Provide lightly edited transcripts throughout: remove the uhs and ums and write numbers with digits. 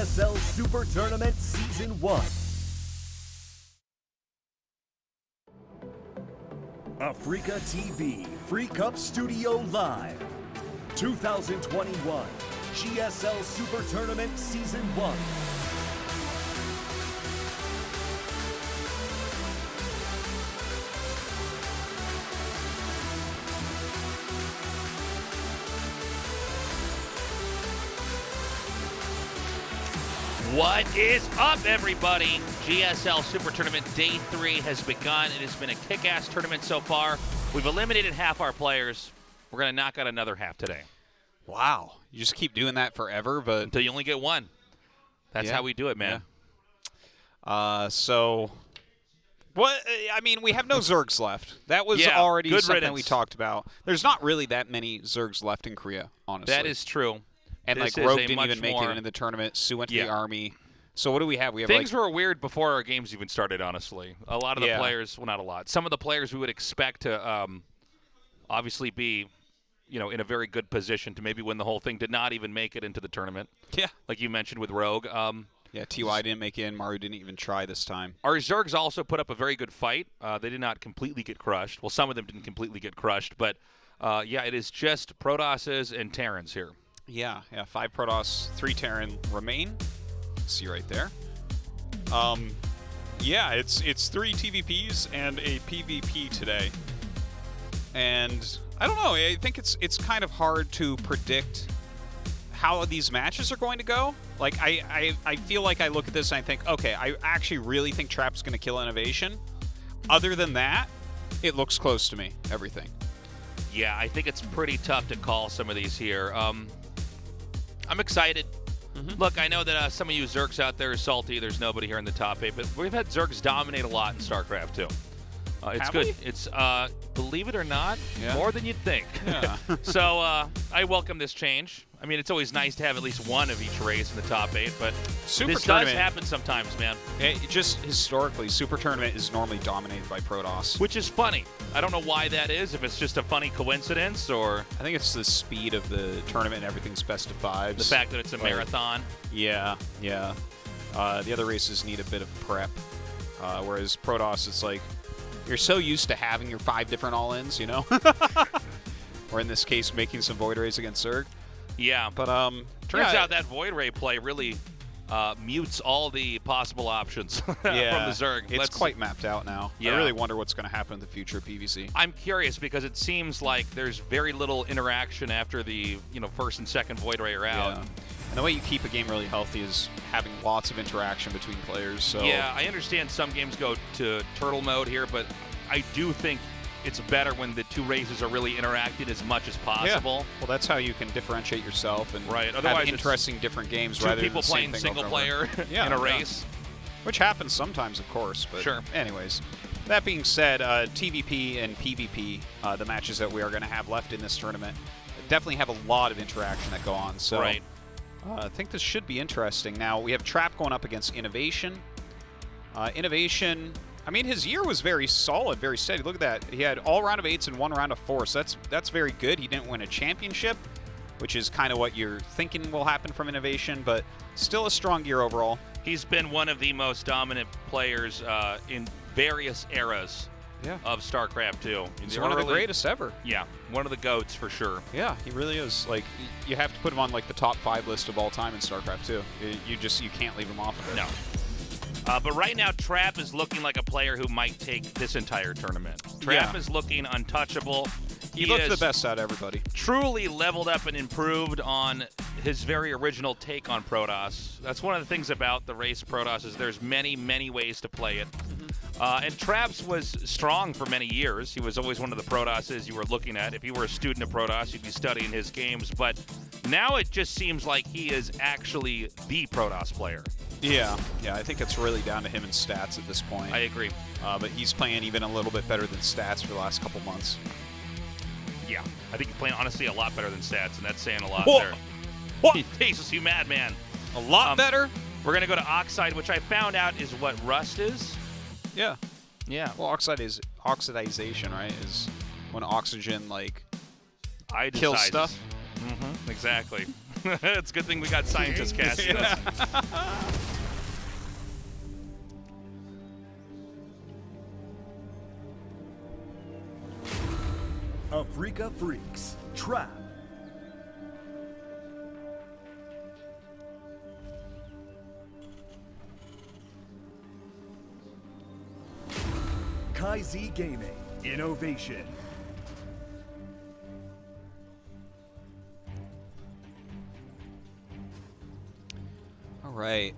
GSL SuperTournament Season 1. Africa TV Free Cup Studio Live 2021 GSL SuperTournament Season 1. What is up, everybody? GSL Super Tournament Day 3 has begun. It has been a kick-ass tournament so far. We've eliminated half our players. We're going to knock out another half today. Wow. You just keep doing that forever, but... Until you only get one. That's how we do it, man. Yeah. What? I mean, we have no Zergs left. That was already good something riddance. we talked about. There's not really that many Zergs left in Korea, honestly. That is true. And this Rogue is didn't even make it into the tournament. Sue went to the Army. So what do we have? We have Things were weird before our games even started, honestly. A lot of the players, well, not a lot. Some of the players we would expect to obviously be, in a very good position to maybe win the whole thing did not even make it into the tournament. Yeah. Like you mentioned with Rogue. Yeah, TY didn't make it in. Maru didn't even try this time. Our Zergs also put up a very good fight. They did not completely get crushed. Well, some of them didn't completely get crushed. But, it is just Protosses and Terrans here. Yeah, 5 Protoss, 3 Terran remain. See right there. Yeah, it's 3 TVPs and a PvP today. And I don't know, I think it's kind of hard to predict how these matches are going to go. Like, I feel like I look at this and I think, okay, I actually really think Trap's going to kill INnoVation. Other than that, it looks close to me, everything. Yeah, I think it's pretty tough to call some of these here. I'm excited. Look, I know that some of you Zergs out there are salty. There's nobody here in the top 8, but we've had Zergs dominate a lot in StarCraft too. It's good. It's, believe it or not, more than you'd think. Yeah. So I welcome this change. I mean, it's always nice to have at least one of each race in the top 8, but this does happen sometimes, man. Just historically, Super Tournament is normally dominated by Protoss. Which is funny. I don't know why that is, if it's just a funny coincidence or... I think it's the speed of the tournament and everything's best of 5s. The fact that it's a marathon. Yeah. The other races need a bit of prep, whereas Protoss, it's like, you're so used to having your 5 different all-ins, or in this case, making some Void Rays against Zerg. Yeah. But, turns out that Void Ray play really mutes all the possible options from the Zerg. It's quite mapped out now. Yeah. I really wonder what's going to happen in the future of PvC. I'm curious because it seems like there's very little interaction after the first and second Void Ray are out. Yeah. And the way you keep a game really healthy is having lots of interaction between players. So yeah, I understand some games go to turtle mode here, but I do think it's better when the 2 races are really interacting as much as possible. Yeah. Well, that's how you can differentiate yourself and Otherwise have interesting different games 2 rather people than playing single player in a race. Which happens sometimes, of course. But anyways, that being said, TVP and PvP, the matches that we are going to have left in this tournament, definitely have a lot of interaction that go on. So I think this should be interesting. Now, we have Trap going up against INnoVation. INnoVation... I mean, his year was very solid, very steady. Look at that. He had all round of 8s and 1 round of 4s. So that's very good. He didn't win a championship, which is kind of what you're thinking will happen from INnoVation, but still a strong year overall. He's been one of the most dominant players in various eras of StarCraft 2. He's one of the greatest ever. Yeah, one of the GOATs for sure. Yeah, he really is. Like, you have to put him on like the top 5 list of all time in StarCraft 2. You can't leave him off of it. No. But right now, Trap is looking like a player who might take this entire tournament. Trap is looking untouchable. He looked the best out of everybody. Truly leveled up and improved on his very original take on Protoss. That's one of the things about the race Protoss is there's many, many ways to play it. And Traps was strong for many years. He was always one of the Protosses you were looking at. If you were a student of Protoss, you'd be studying his games. But now it just seems like he is actually the Protoss player. Yeah, I think it's really down to him and stats at this point. I agree. But he's playing even a little bit better than stats for the last couple months. Yeah, I think he's playing, honestly, a lot better than stats, and that's saying a lot Whoa. there. What? He tastes you mad, man. A lot better? We're going to go to Oxide, which I found out is what Rust is. Yeah. Yeah. Well, oxidization, right, is when oxygen, like, I kills stuff. Mm-hmm. Exactly. It's a good thing we got scientists casting this. Africa Freaks, Trap. KaiZ Gaming, INnoVation. All right.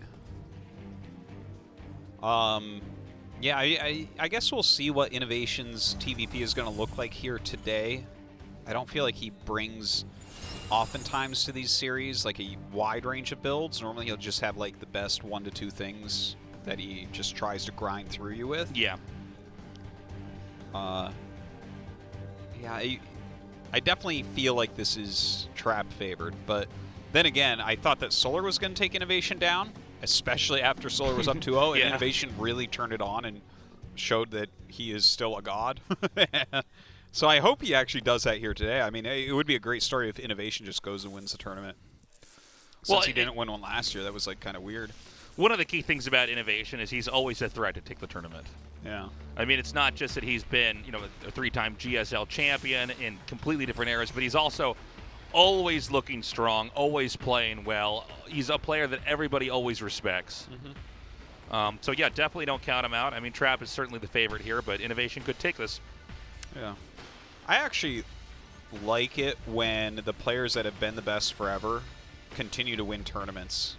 Yeah, I guess we'll see what INnoVation's TVP is going to look like here today. I don't feel like he brings, oftentimes to these series, like a wide range of builds. Normally he'll just have like the best 1 to 2 things that he just tries to grind through you with. Yeah. Yeah, I definitely feel like this is Trap favored, but then again, I thought that Solar was going to take INnoVation down, especially after Solar was up 2-0, yeah. and INnoVation really turned it on and showed that he is still a god. So I hope he actually does that here today. I mean, it would be a great story if INnoVation just goes and wins the tournament. Since he didn't win one last year, that was like kind of weird. One of the key things about INnoVation is he's always a threat to take the tournament. Yeah. I mean, it's not just that he's been, a 3-time GSL champion in completely different eras, but he's also always looking strong, always playing well. He's a player that everybody always respects. So, yeah, definitely don't count him out. I mean, Trap is certainly the favorite here, but INnoVation could take this. Yeah. I actually like it when the players that have been the best forever continue to win tournaments.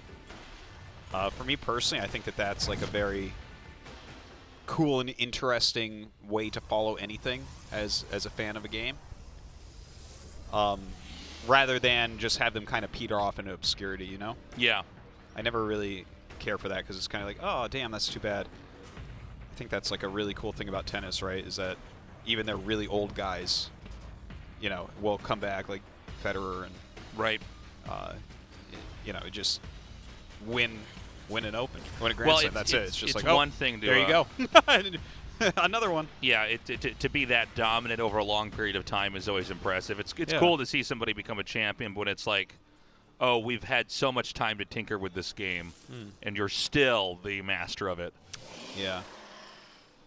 For me personally, I think that that's like a very cool and interesting way to follow anything as a fan of a game. Rather than just have them kind of peter off into obscurity, you know? Yeah. I never really care for that because it's kind of like, oh, damn, that's too bad. I think that's like a really cool thing about tennis, right? Is that even their really old guys, will come back, like Federer and right. Just win an Open, win a Grand Slam. That's it. It's just like one thing. There you go. Another one. Yeah, to be that dominant over a long period of time is always impressive. It's cool to see somebody become a champion, but it's like, oh, we've had so much time to tinker with this game, and you're still the master of it. Yeah.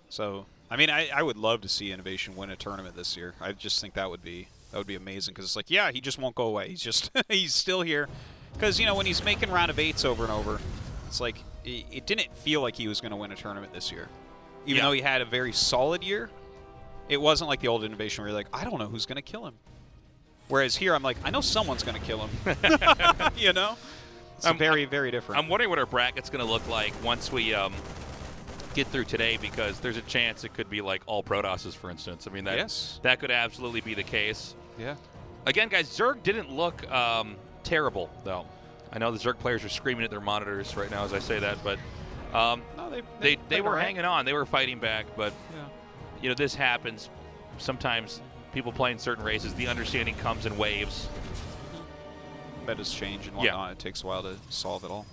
So, I mean, I would love to see INnoVation win a tournament this year. I just think that would be amazing because it's like, yeah, he just won't go away. He's just he's still here. Because, when he's making round of 8s over and over, it's like it didn't feel like he was going to win a tournament this year. Even though he had a very solid year, it wasn't like the old INnoVation where you're like, I don't know who's going to kill him. Whereas here, I'm like, I know someone's going to kill him. It's very, very different. I'm wondering what our bracket's going to look like once we get through today, because there's a chance it could be like all Protosses, for instance. I mean, that could absolutely be the case. Yeah. Again, guys, Zerg didn't look terrible, though. I know the Zerg players are screaming at their monitors right now as I say that, but no, they were hanging on. They were fighting back, but this happens. Sometimes people playing certain races, the understanding comes in waves. Metas change and whatnot. It takes a while to solve it all.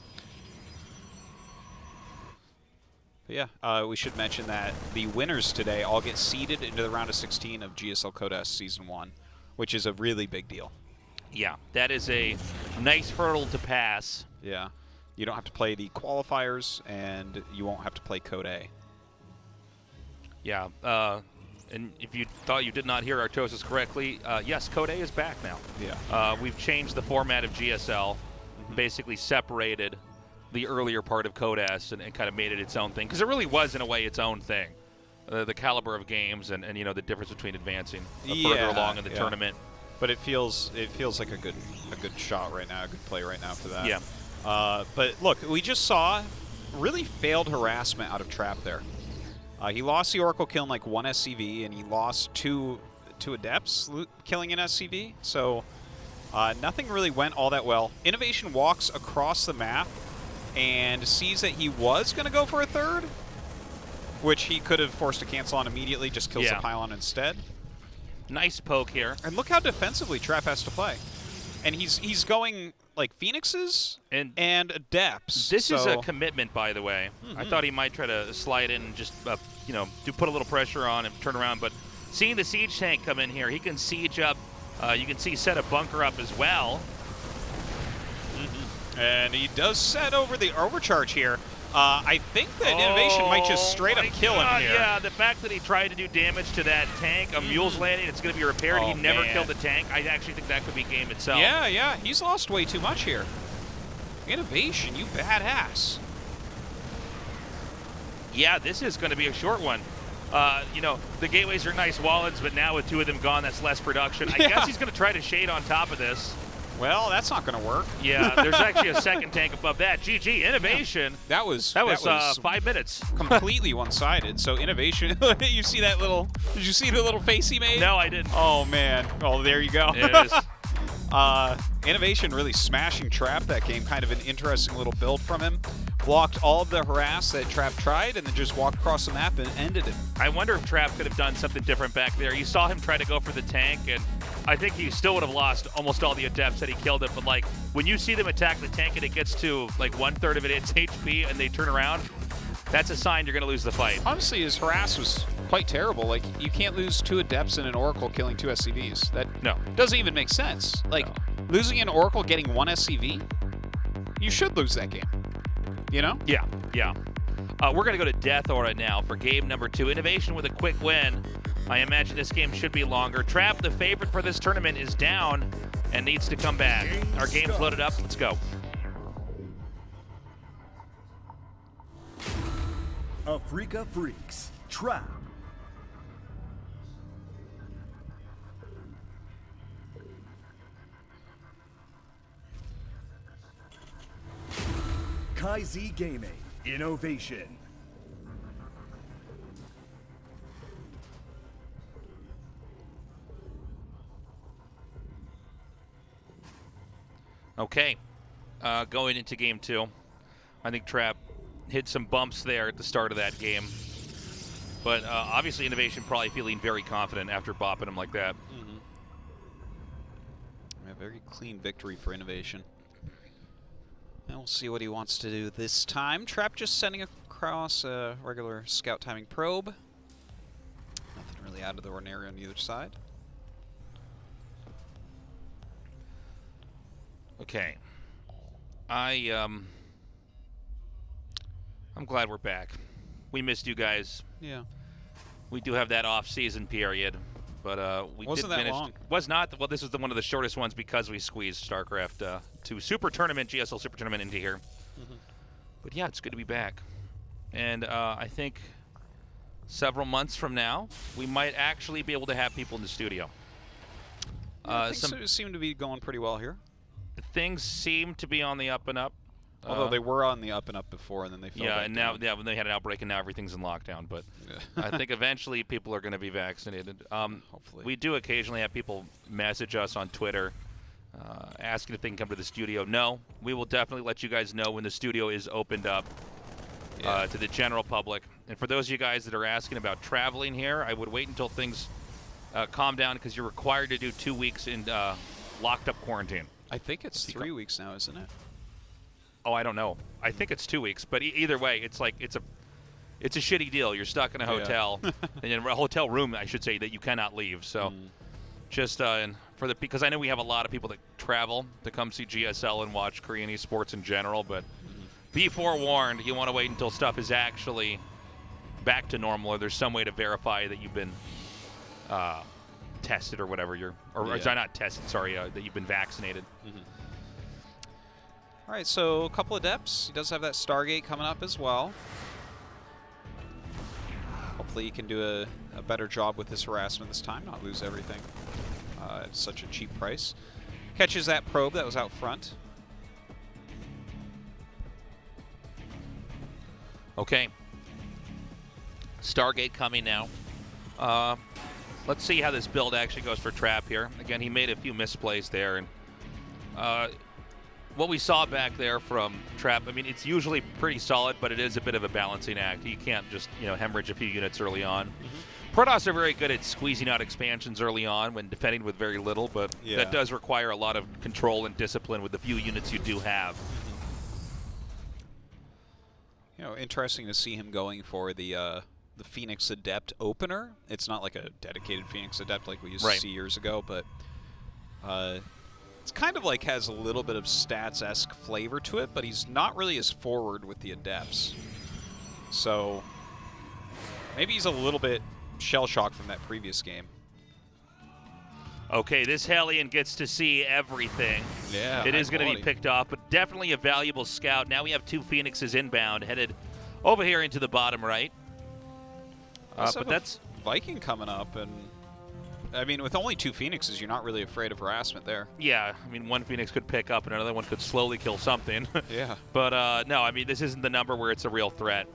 But yeah, we should mention that the winners today all get seeded into the round of 16 of GSL Codes Season 1, which is a really big deal. Yeah, that is a nice hurdle to pass. Yeah. You don't have to play the qualifiers, and you won't have to play Code A. Yeah, and if you thought you did not hear Artosis correctly, yes, Code A is back now. Yeah. We've changed the format of GSL, basically separated the earlier part of Code S and kind of made it its own thing, because it really was, in a way, its own thing. The caliber of games and the difference between advancing further along in the tournament. But it feels like a good shot right now, a good play right now for that. Yeah. But look, we just saw really failed harassment out of Trap there. He lost the Oracle kill in like 1 SCV, and he lost two Adepts killing an SCV. So nothing really went all that well. INnoVation walks across the map and sees that he was going to go for a third, which he could have forced to cancel on immediately, just kills the pylon instead. Nice poke here. And look how defensively Trap has to play. And he's going like Phoenixes and Adepts. This is a commitment, by the way. I thought he might try to slide in and just, put a little pressure on and turn around. But seeing the siege tank come in here, he can siege up. You can see set a bunker up as well. And he does set over the overcharge here. I think that INnoVation might just straight up kill him here. Yeah, the fact that he tried to do damage to that tank, a mule's landing, it's going to be repaired. He never killed the tank. I actually think that could be game itself. Yeah, he's lost way too much here. INnoVation, you badass. Yeah, this is going to be a short one. You know, the gateways are nice wallets, but now with 2 of them gone, that's less production. I guess he's going to try to shade on top of this. Well, that's not going to work. Yeah, there's actually a second tank above that. GG, INnoVation. That was 5 minutes. Completely one-sided. So INnoVation, you see that little, did you see the little face he made? No, I didn't. Oh, man. Oh, there you go. It is. INnoVation really smashing Trap that game. Kind of an interesting little build from him. Blocked all of the harass that Trap tried and then just walked across the map and ended it. I wonder if Trap could have done something different back there. You saw him try to go for the tank, and I think he still would have lost almost all the adepts that he killed it. But, like, when you see them attack the tank and it gets to, like, 1/3 of its HP and they turn around, that's a sign you're going to lose the fight. Honestly, his harass was quite terrible. Like, you can't lose 2 adepts and an oracle killing 2 SCVs. That doesn't even make sense. Like, losing an oracle getting 1 SCV, you should lose that game. You know? Yeah. We're going to go to Death Aura now for game number 2. INnoVation with a quick win. I imagine this game should be longer. Trap, the favorite for this tournament, is down and needs to come back. Our game's loaded up. Let's go. Africa Freaks, Trap. KaiZ Gaming, INnoVation. Okay, going into game 2, I think Trap hit some bumps there at the start of that game. But obviously INnoVation probably feeling very confident after bopping him like that. A very clean victory for INnoVation. And we'll see what he wants to do this time. Trap just sending across a regular scout timing probe. Nothing really out of the ordinary on either side. Okay. I'm glad we're back. We missed you guys. Yeah. We do have that off-season period, but we wasn't did that finish. long. Was not. Well, this was one of the shortest ones because we squeezed StarCraft 2 Super Tournament, GSL SuperTournament into here. But yeah, it's good to be back. And I think several months from now, we might actually be able to have people in the studio. Things seem to be going pretty well here. Things seem to be on the up and up. Although they were on the up and up before, and then they fell back and down. now when they had an outbreak, and now everything's in lockdown. But I think eventually people are going to be vaccinated. Hopefully. We do occasionally have people message us on Twitter asking if they can come to the studio. No, we will definitely let you guys know when the studio is opened up to the general public. And for those of you guys that are asking about traveling here, I would wait until things calm down because you're required to do 2 weeks in locked-up quarantine. I think it's 3 weeks now, isn't it? Oh, I don't know. I think it's 2 weeks, but either way, it's like it's a shitty deal. You're stuck in a hotel, and in a hotel room, I should say, that you cannot leave. So, just because I know we have a lot of people that travel to come see GSL and watch Korean esports in general, but be forewarned, you want to wait until stuff is actually back to normal, or there's some way to verify that you've been tested or whatever sorry, not tested. Sorry, that you've been vaccinated. All right, so a couple of depths. He does have that Stargate coming up as well. Hopefully he can do a better job with his harassment this time, not lose everything at such a cheap price. Catches that probe that was out front. Okay. Stargate coming now. Let's see how this build actually goes for Trap here. Again, he made a few misplays there, and what we saw back there from Trap, I mean, it's usually pretty solid, but it is a bit of a balancing act. You can't just, hemorrhage a few units early on. Protoss are very good at squeezing out expansions early on when defending with very little, but that does require a lot of control and discipline with the few units you do have. Interesting to see him going for the Phoenix Adept opener. It's not like a dedicated Phoenix Adept like we used to see years ago, but It's kind of like has a little bit of stats-esque flavor to it, but he's not really as forward with the adepts. So maybe he's a little bit shell-shocked from that previous game. Okay, this Hellion gets to see everything. Yeah, it is going to be picked off, but definitely a valuable scout. Now we have 2 Phoenixes inbound, headed over here into the bottom right. But that's Viking coming up, and I mean, with only 2 Phoenixes, you're not really afraid of harassment there. Yeah, I mean, 1 Phoenix could pick up, and another one could slowly kill something. Yeah. But no, I mean, this isn't the number where it's a real threat.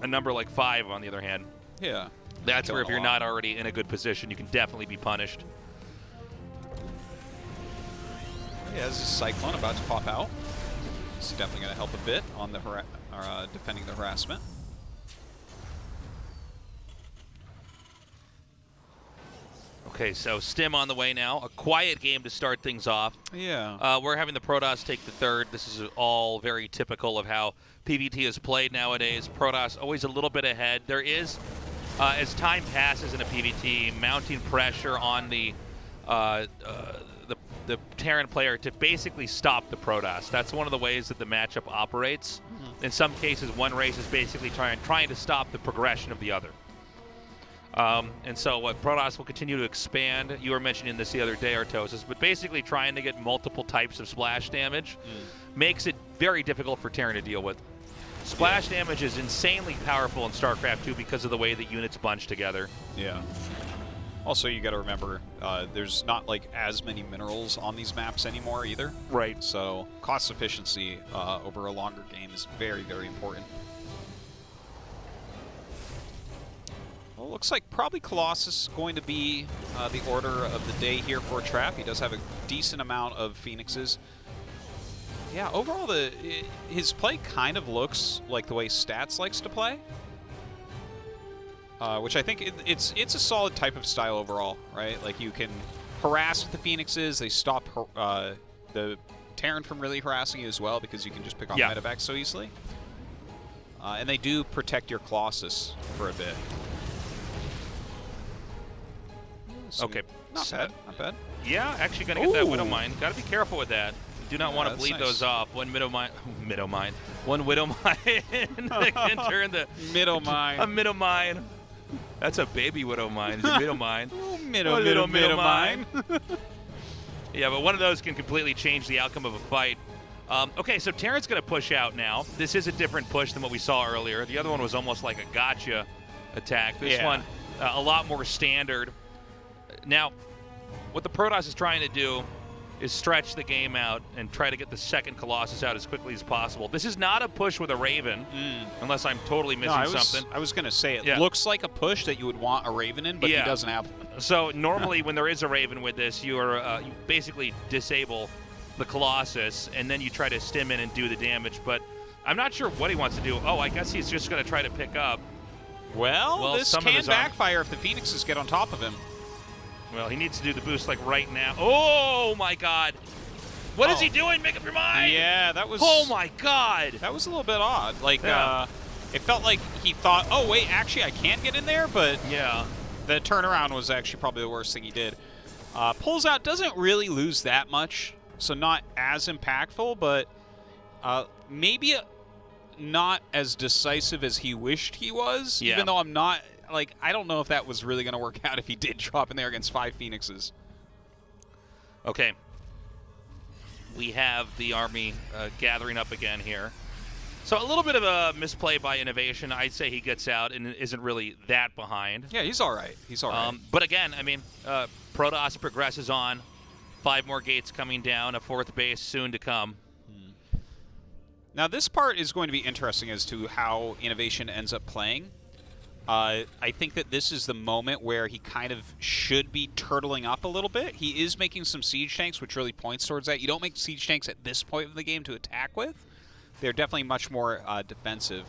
A number like 5, on the other hand. Yeah. That's where if you're not already in a good position, you can definitely be punished. Yeah, this is Cyclone about to pop out. It's definitely going to help a bit on the defending the harassment. Okay, so Stim on the way now. A quiet game to start things off. Yeah. We're having the Protoss take the third. This is all very typical of how PvT is played nowadays. Protoss always a little bit ahead. There is, as time passes in a PvT, mounting pressure on the Terran player to basically stop the Protoss. That's one of the ways that the matchup operates. Mm-hmm. In some cases, one race is basically trying to stop the progression of the other. And so Protoss will continue to expand. You were mentioning this the other day, Artosis, but basically trying to get multiple types of splash damage makes it very difficult for Terran to deal with. Splash damage is insanely powerful in StarCraft 2 because of the way that units bunch together. Yeah. Also, you got to remember, there's not like as many minerals on these maps anymore either. Right. So cost efficiency over a longer game is very, very important. Well, looks like probably Colossus going to be the order of the day here for Trap. He does have a decent amount of Phoenixes. Yeah, overall, his play kind of looks like the way Stats likes to play, which I think it's a solid type of style overall, right? Like you can harass with the Phoenixes. They stop the Terran from really harassing you as well because you can just pick off medevacs so easily. And they do protect your Colossus for a bit. Okay. Not bad. Not bad. Yeah, actually going to get that Widow Mine. Got to be careful with that. Do not want to bleed those off. One Widow Mine. One Widow Mine can turn the Middle Mine. A Middle Mine. That's a baby Widow Mine. It's a Middle Mine. Middle Mine. Yeah, but one of those can completely change the outcome of a fight. Okay, so Terran's going to push out now. This is a different push than what we saw earlier. The other one was almost like a gotcha attack. This one, a lot more standard. Now, what the Protoss is trying to do is stretch the game out and try to get the second Colossus out as quickly as possible. This is not a push with a Raven, unless I'm totally missing something. I was going to say, it looks like a push that you would want a Raven in, but he doesn't have one. So normally when there is a Raven with this, you basically disable the Colossus, and then you try to stim in and do the damage. But I'm not sure what he wants to do. Oh, I guess he's just going to try to pick up. Well, this can backfire if the Phoenixes get on top of him. Well, he needs to do the boost like right now. Oh my God! What is he doing? Make up your mind! Yeah, that was. Oh my God! That was a little bit odd. Like, it felt like he thought, "Oh wait, actually, I can get in there," but the turnaround was actually probably the worst thing he did. Pulls out, doesn't really lose that much, so not as impactful, but maybe not as decisive as he wished he was. Even though I'm not. Like, I don't know if that was really going to work out if he did drop in there against 5 Phoenixes. Okay. We have the army gathering up again here. So a little bit of a misplay by INnoVation. I'd say he gets out and isn't really that behind. Yeah, he's all right. He's all right. But again, I mean, Protoss progresses on. 5 more gates coming down. A 4th base soon to come. Now, this part is going to be interesting as to how INnoVation ends up playing. I think that this is the moment where he kind of should be turtling up a little bit. He is making some siege tanks, which really points towards that. You don't make siege tanks at this point of the game to attack with. They're definitely much more defensive.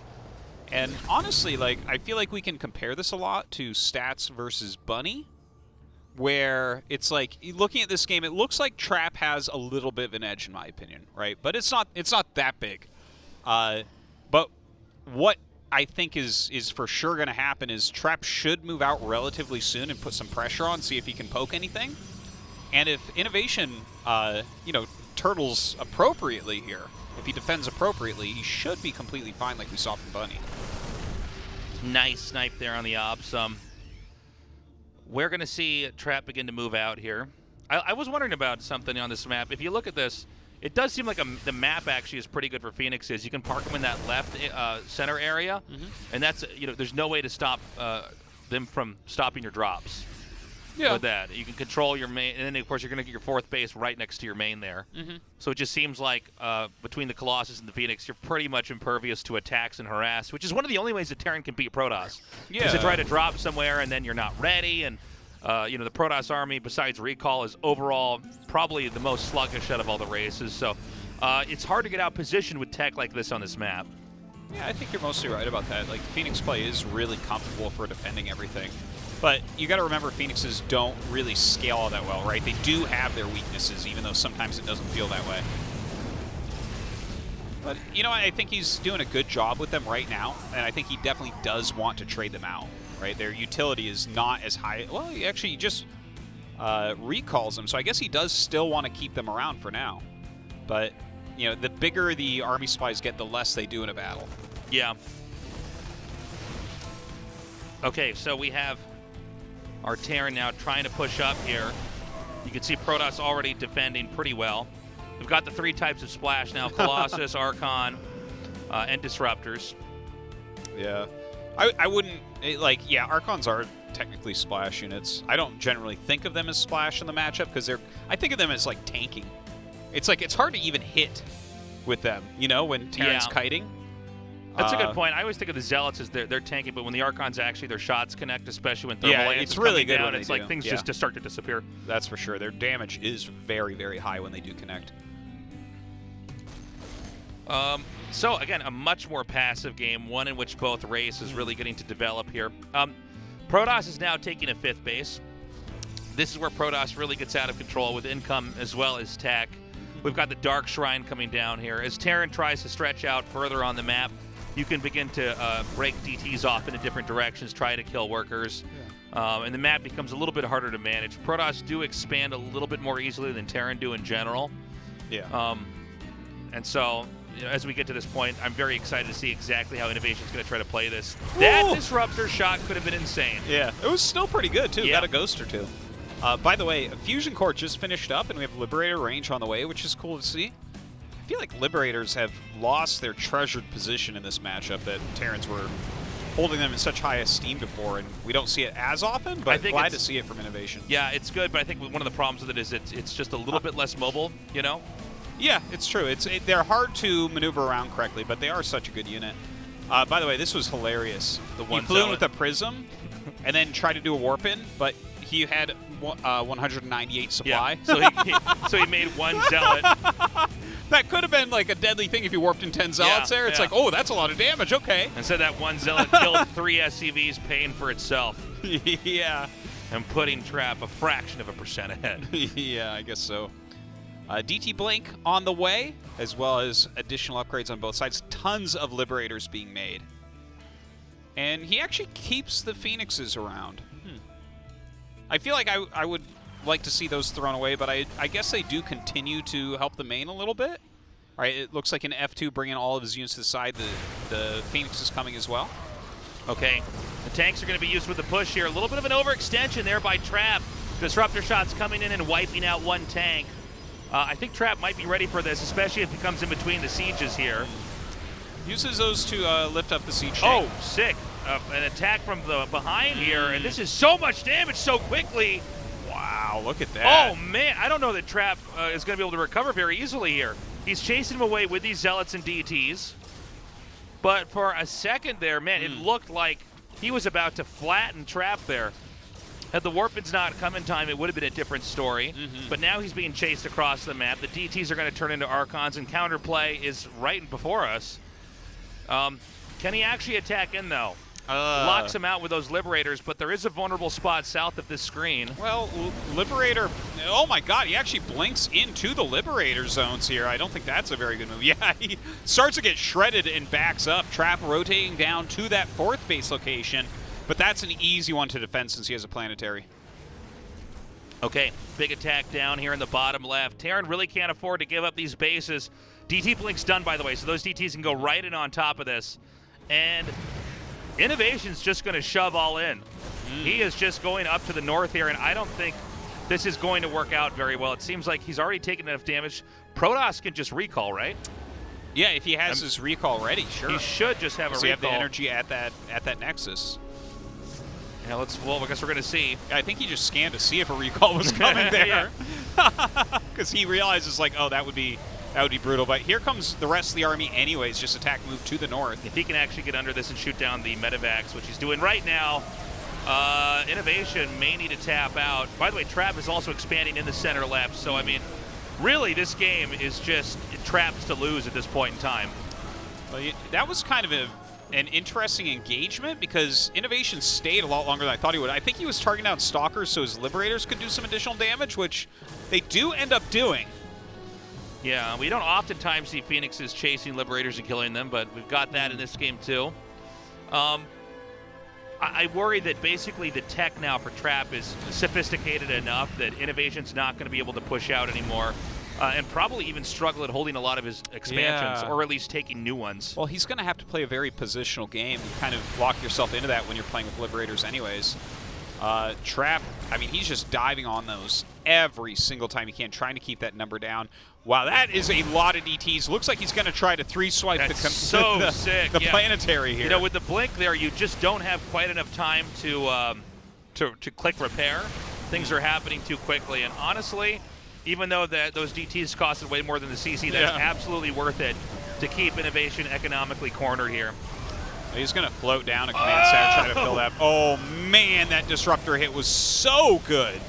And honestly, like, I feel like we can compare this a lot to Stats versus Bunny, where it's like, looking at this game, it looks like Trap has a little bit of an edge, in my opinion, right? But it's not that big. But what I think is for sure going to happen is Trap should move out relatively soon and put some pressure on, see if he can poke anything. And if INnoVation, turtles appropriately here, if he defends appropriately, he should be completely fine like we saw from Bunny. Nice snipe there on the obs. We're going to see Trap begin to move out here. I was wondering about something on this map. If you look at this, it does seem like the map actually is pretty good for Phoenixes. You can park them in that left center area, and that's, there's no way to stop them from stopping your drops. Yeah. With that, you can control your main, and then of course you're going to get your fourth base right next to your main there. So it just seems like between the Colossus and the Phoenix, you're pretty much impervious to attacks and harass, which is one of the only ways that Terran can beat Protoss. Yeah. Is to try to drop somewhere and then you're not ready, and the Protoss army, besides recall, is overall probably the most sluggish out of all the races. So it's hard to get out positioned with tech like this on this map. Yeah, I think you're mostly right about that. Like, Phoenix play is really comfortable for defending everything. But you got to remember, Phoenixes don't really scale all that well, right? They do have their weaknesses, even though sometimes it doesn't feel that way. But, I think he's doing a good job with them right now, and I think he definitely does want to trade them out, right? Their utility is not as high. Well, he just recalls them, so I guess he does still want to keep them around for now. But, the bigger the army supplies get, the less they do in a battle. Yeah. Okay, so we have our Terran now trying to push up here. You can see Protoss already defending pretty well. We've got the 3 types of splash now: Colossus, Archon, and Disruptors. Yeah. I wouldn't, Archons are technically splash units. I don't generally think of them as splash in the matchup because I think of them as like tanking. It's hard to even hit with them, when Terran's kiting. That's a good point. I always think of the Zealots as they're tanking, but when the Archons actually, their shots connect, especially when thermal it's really good down, when it's they like do. things just start to disappear. That's for sure. Their damage is very, very high when they do connect. So, again, a much more passive game, one in which both race is really getting to develop here. Protoss is now taking a 5th base. This is where Protoss really gets out of control with income as well as tech. We've got the Dark Shrine coming down here. As Terran tries to stretch out further on the map, you can begin to break DTs off into different directions, try to kill workers, and the map becomes a little bit harder to manage. Protoss do expand a little bit more easily than Terran do in general. Yeah. And so, as we get to this point, I'm very excited to see exactly how INnoVation's going to try to play this. That Disruptor shot could have been insane. Yeah, it was still pretty good, too. Got a ghost or two. By the way, Fusion Core just finished up, and we have Liberator range on the way, which is cool to see. I feel like Liberators have lost their treasured position in this matchup that Terrans were holding them in such high esteem before, and we don't see it as often, but I'm glad to see it from INnoVation. Yeah, it's good, but I think one of the problems with it is it's just a little bit less mobile, Yeah, it's true. They're hard to maneuver around correctly, but they are such a good unit. By the way, this was hilarious. He flew in with a Prism and then tried to do a warp in, but he had 198 supply. Yeah. So he made 1 Zealot. That could have been like a deadly thing if you warped in 10 Zealots there. It's like, oh, that's a lot of damage. Okay. Instead, that 1 Zealot killed 3 SCVs, paying for itself. Yeah. And putting Trap a fraction of a percent ahead. Yeah, I guess so. DT Blink on the way, as well as additional upgrades on both sides. Tons of Liberators being made. And he actually keeps the Phoenixes around. I feel like I would like to see those thrown away, but I guess they do continue to help the main a little bit. All right, it looks like an F2 bringing all of his units to the side. The Phoenix is coming as well. Okay, the tanks are going to be used with the push here. A little bit of an overextension there by Trap. Disruptor shots coming in and wiping out 1 tank. I think Trap might be ready for this, especially if he comes in between the sieges here. Uses those to lift up the siege tank. Oh, sick. An attack from the behind here, and this is so much damage so quickly. Wow, look at that. Oh, man. I don't know that Trap is going to be able to recover very easily here. He's chasing him away with these Zealots and DTs. But for a second there, man, it looked like he was about to flatten Trap there. Had the Warpins not come in time, it would have been a different story. But now he's being chased across the map. The DTs are going to turn into Archons, and counterplay is right before us. Can he actually attack in, though? Locks him out with those Liberators, but there is a vulnerable spot south of this screen. Well, Liberator, oh my god, he actually blinks into the Liberator zones here. I don't think that's a very good move. Yeah, he starts to get shredded and backs up. Trap rotating down to that 4th base location, but that's an easy one to defend since he has a planetary. Okay, big attack down here in the bottom left. Terran really can't afford to give up these bases. DT Blink's done, by the way, so those DTs can go right in on top of this. And INnoVation's just going to shove all in. He is just going up to the north here, and I don't think this is going to work out very well. It seems like he's already taken enough damage. Protoss can just recall, right? Yeah, if he has his recall ready, sure. He should just have a recall. He have the energy at that Nexus. Yeah, well, I guess we're going to see. I think he just scanned to see if a recall was coming there. Because he realizes, like, oh, that would be brutal. But here comes the rest of the army anyways, just attack move to the north. If he can actually get under this and shoot down the medevacs, which he's doing right now, INnoVation may need to tap out. By the way, Trap is also expanding in the center left. So, I mean, really, this game is just Traps to lose at this point in time. Well, that was kind of an interesting engagement because INnoVation stayed a lot longer than I thought he would. I think he was targeting out Stalkers so his Liberators could do some additional damage, which they do end up doing. Yeah, we don't oftentimes see Phoenixes chasing Liberators and killing them, but we've got that in this game too. I worry that basically the tech now for Trap is sophisticated enough that INnoVation's not going to be able to push out anymore. And probably even struggle at holding a lot of his expansions, or at least taking new ones. Well, he's going to have to play a very positional game. You kind of lock yourself into that when you're playing with Liberators anyways. Trap, I mean, he's just diving on those every single time he can, trying to keep that number down. Wow, that is a lot of DTs. Looks like he's going to try to three-swipe the planetary here. You know, with the blink there, you just don't have quite enough time to click repair. Things are happening too quickly, and honestly, even though those DTs costed way more than the CC, that's absolutely worth it to keep INnoVation economically cornered here. He's going to float down a command center, trying to fill that. Oh, man, that Disruptor hit was so good.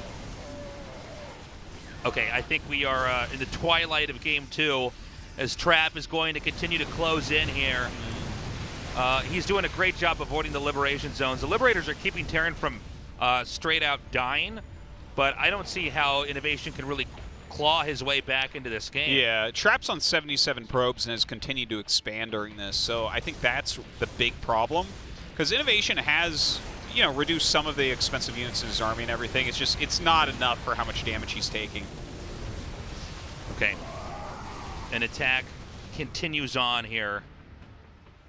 Okay, I think we are in the twilight of Game 2 as Trap is going to continue to close in here. He's doing a great job avoiding the Liberation zones. The Liberators are keeping Terran from straight out dying, but I don't see how INnoVation can really claw his way back into this game. Yeah, Trap's on 77 probes and has continued to expand during this, so I think that's the big problem. Because INnoVation has, you know, reduced some of the expensive units in his army and everything. It's just, it's not enough for how much damage he's taking. Okay. An attack continues on here.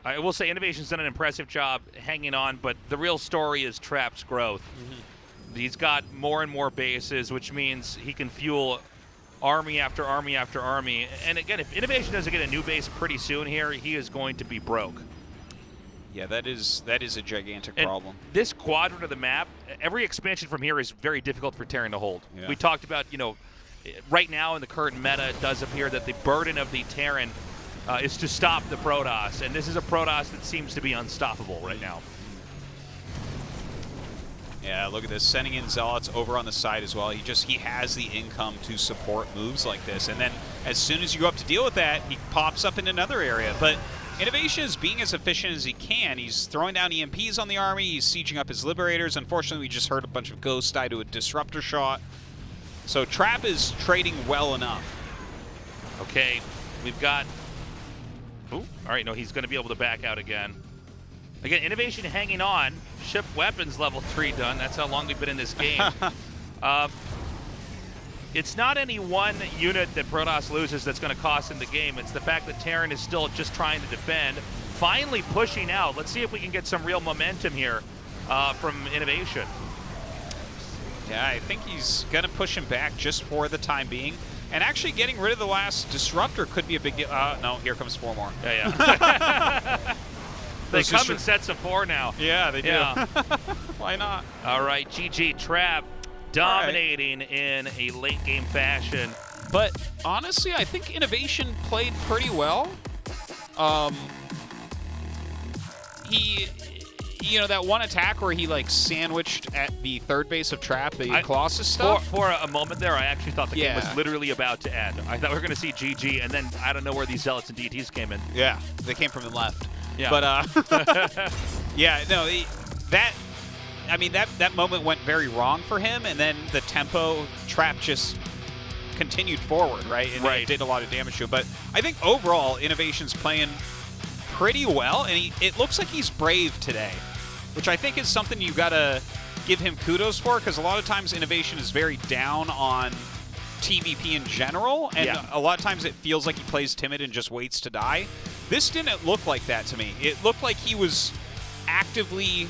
I will say INnoVation's done an impressive job hanging on, but the real story is Trap's growth. He's got more and more bases, which means he can fuel army after army after army. And again, if INnoVation doesn't get a new base pretty soon here, he is going to be broke. Yeah, that is a gigantic problem. This quadrant of the map, every expansion from here is very difficult for Terran to hold. Yeah. We talked about, you know, right now in the current meta, it does appear that the burden of the Terran is to stop the Protoss, and this is a Protoss that seems to be unstoppable right now. Yeah, look at this, sending in Zealots over on the side as well. He has the income to support moves like this, and then as soon as you go up to deal with that, he pops up in another area. But INnoVation is being as efficient as he can. He's throwing down EMPs on the army, he's sieging up his Liberators. Unfortunately, we just heard a bunch of Ghosts die to a Disruptor shot. So Trap is trading well enough. Okay, we've got... Ooh, all right, no, he's going to be able to back out again. Again, INnoVation hanging on. Ship weapons level 3 done. That's how long we've been in this game. It's not any one unit that Protoss loses that's going to cost him the game. It's the fact that Terran is still just trying to defend, finally pushing out. Let's see if we can get some real momentum here from INnoVation. Yeah, I think he's going to push him back just for the time being. And actually getting rid of the last Disruptor could be a big deal. No, here comes 4 more. Yeah. They come in sets of 4 now. Yeah, they do. Yeah. Why not? All right, GG Trap dominating in a late game fashion. But honestly, I think INnoVation played pretty well. You know, that one attack where he like sandwiched at the third base of Trap, the Colossus stuff. For a moment there, I actually thought the game was literally about to end. I thought we were going to see GG, and then I don't know where these Zealots and DTs came in. Yeah, they came from the left. Yeah. But yeah, no, that moment went very wrong for him, and then the tempo Trap just continued forward, right? And it did a lot of damage to him. But I think overall, INnoVation's playing pretty well, and it looks like he's brave today, which I think is something you gotta give him kudos for, because a lot of times INnoVation is very down on TVP in general, and a lot of times it feels like he plays timid and just waits to die. This didn't look like that to me. It looked like he was actively...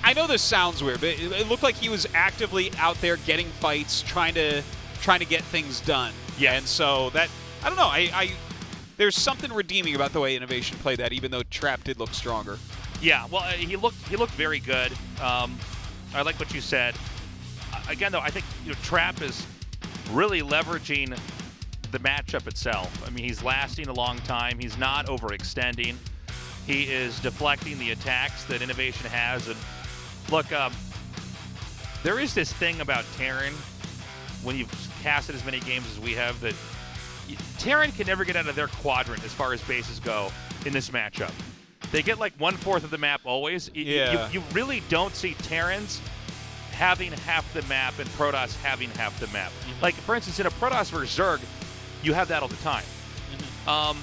I know this sounds weird, but it looked like he was actively out there getting fights, trying to get things done. Yeah. And so that, I don't know, there's something redeeming about the way INnoVation played that, even though Trap did look stronger. Yeah, well, he looked very good. I like what you said. Again, though, I think Trap is really leveraging the matchup itself. I mean, he's lasting a long time. He's not overextending. He is deflecting the attacks that INnoVation has. And look, there is this thing about Terran, when you've casted as many games as we have, that Terran can never get out of their quadrant as far as bases go in this matchup. They get like 1/4 of the map always. Yeah. You really don't see Terrans having half the map and Protoss having half the map. Mm-hmm. Like, for instance, in a Protoss versus Zerg, you have that all the time. Mm-hmm.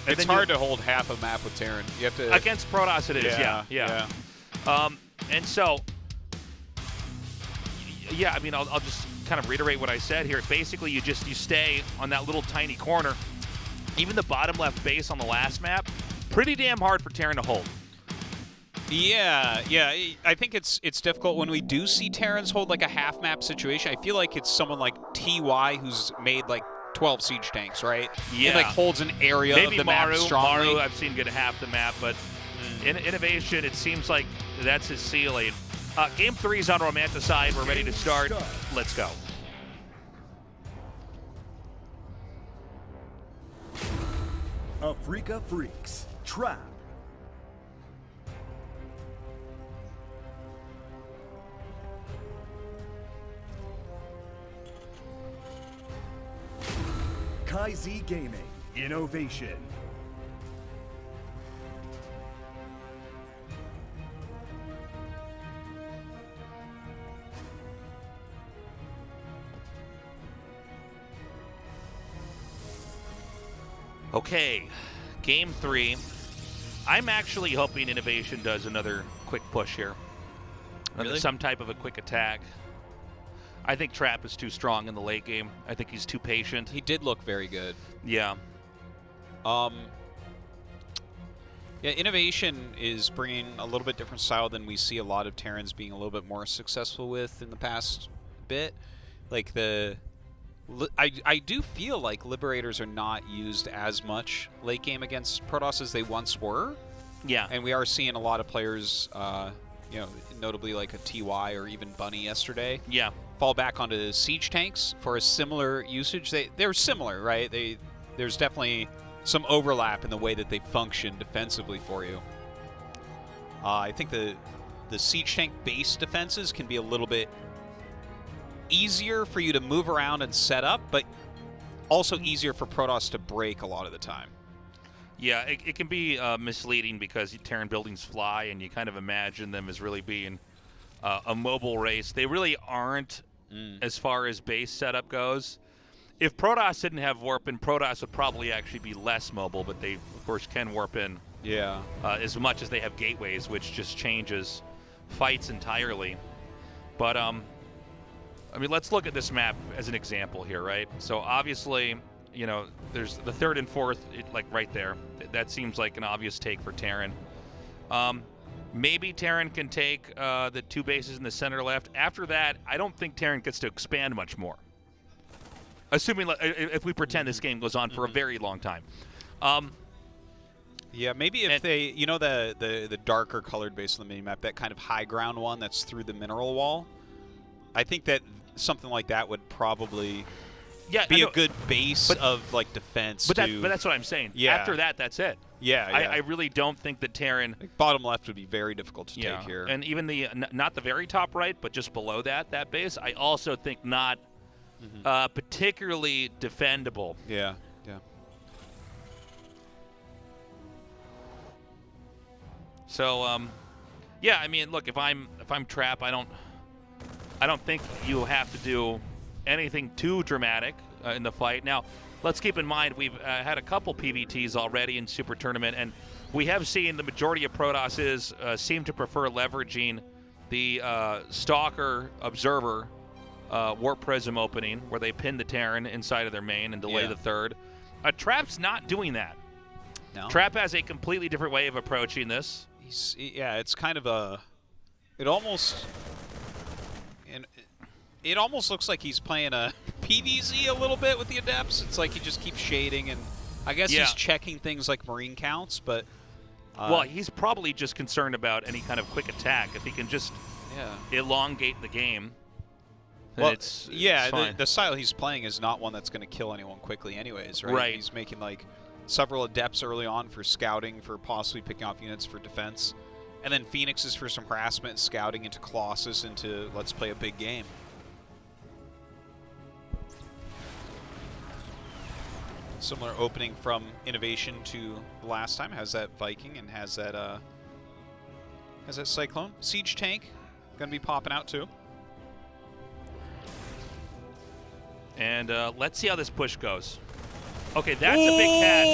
It's hard to hold half a map with Terran. You have to... Against Protoss it is, yeah. And so, I mean, I'll just kind of reiterate what I said here. Basically, you stay on that little tiny corner. Even the bottom left base on the last map, pretty damn hard for Terran to hold. Yeah. I think it's difficult when we do see Terrans hold like a half map situation. I feel like it's someone like TY who's made like 12 siege tanks, right? Yeah. And like holds an area Maybe of the map strongly. Maru I've seen get half the map, but in INnoVation, it seems like that's his ceiling. Game 3 is on Romanticide. We're ready to start. Let's go. Afrika Freaks, Trap. KaiZ Gaming, INnoVation. Okay, Game 3. I'm actually hoping INnoVation does another quick push here. Really? Some type of a quick attack. I think Trap is too strong in the late game. I think he's too patient. He did look very good. Yeah. Yeah, INnoVation is bringing a little bit different style than we see a lot of Terrans being a little bit more successful with in the past bit. Like I do feel like Liberators are not used as much late game against Protoss as they once were. Yeah. And we are seeing a lot of players, notably like a TY or even Bunny yesterday. Yeah. Fall back onto siege tanks for a similar usage. They're similar, right? There's definitely some overlap in the way that they function defensively for you. I think the siege tank base defenses can be a little bit easier for you to move around and set up, but also easier for Protoss to break a lot of the time. Yeah, it can be misleading because Terran buildings fly and you kind of imagine them as really being a mobile race. They really aren't as far as base setup goes. If Protoss didn't have warp in, Protoss would probably actually be less mobile, but they, of course, can warp in as much as they have gateways, which just changes fights entirely. But, I mean, let's look at this map as an example here, right? So, obviously, there's the 3rd and 4th, like right there. That seems like an obvious take for Terran. Maybe Terran can take the 2 bases in the center left. After that, I don't think Terran gets to expand much more. Assuming if we pretend this game goes on for a very long time. Yeah, maybe if they, the darker colored base on the minimap, that kind of high ground one that's through the mineral wall, I think that something like that would probably be a good base of like defense. But that's what I'm saying. Yeah. After that, that's it. Yeah, I really don't think that Terran... Like bottom left would be very difficult to take here. And even not the very top right, but just below that base, I also think not particularly defendable. Yeah. So, I mean, look, if I'm Trap, I don't think you have to do anything too dramatic in the fight. Now, let's keep in mind we've had a couple PVTs already in Super Tournament, and we have seen the majority of Protosses seem to prefer leveraging the Stalker Observer Warp Prism opening, where they pin the Terran inside of their main and delay the third. Trap's not doing that. No. Trap has a completely different way of approaching this. It's kind of a... It almost looks like he's playing a PvZ a little bit with the Adepts. It's like he just keeps shading, and I guess he's checking things like Marine counts, but... well, he's probably just concerned about any kind of quick attack. If he can just elongate the game, then it's fine. The style he's playing is not one that's going to kill anyone quickly anyways, right? Right. He's making like several Adepts early on for scouting, for possibly picking off units for defense. And then Phoenix is for some harassment and scouting into Colossus into let's play a big game. Similar opening from INnoVation to last time. Has that Viking and has that Cyclone. Siege Tank going to be popping out too. And let's see how this push goes. Okay, that's a big catch.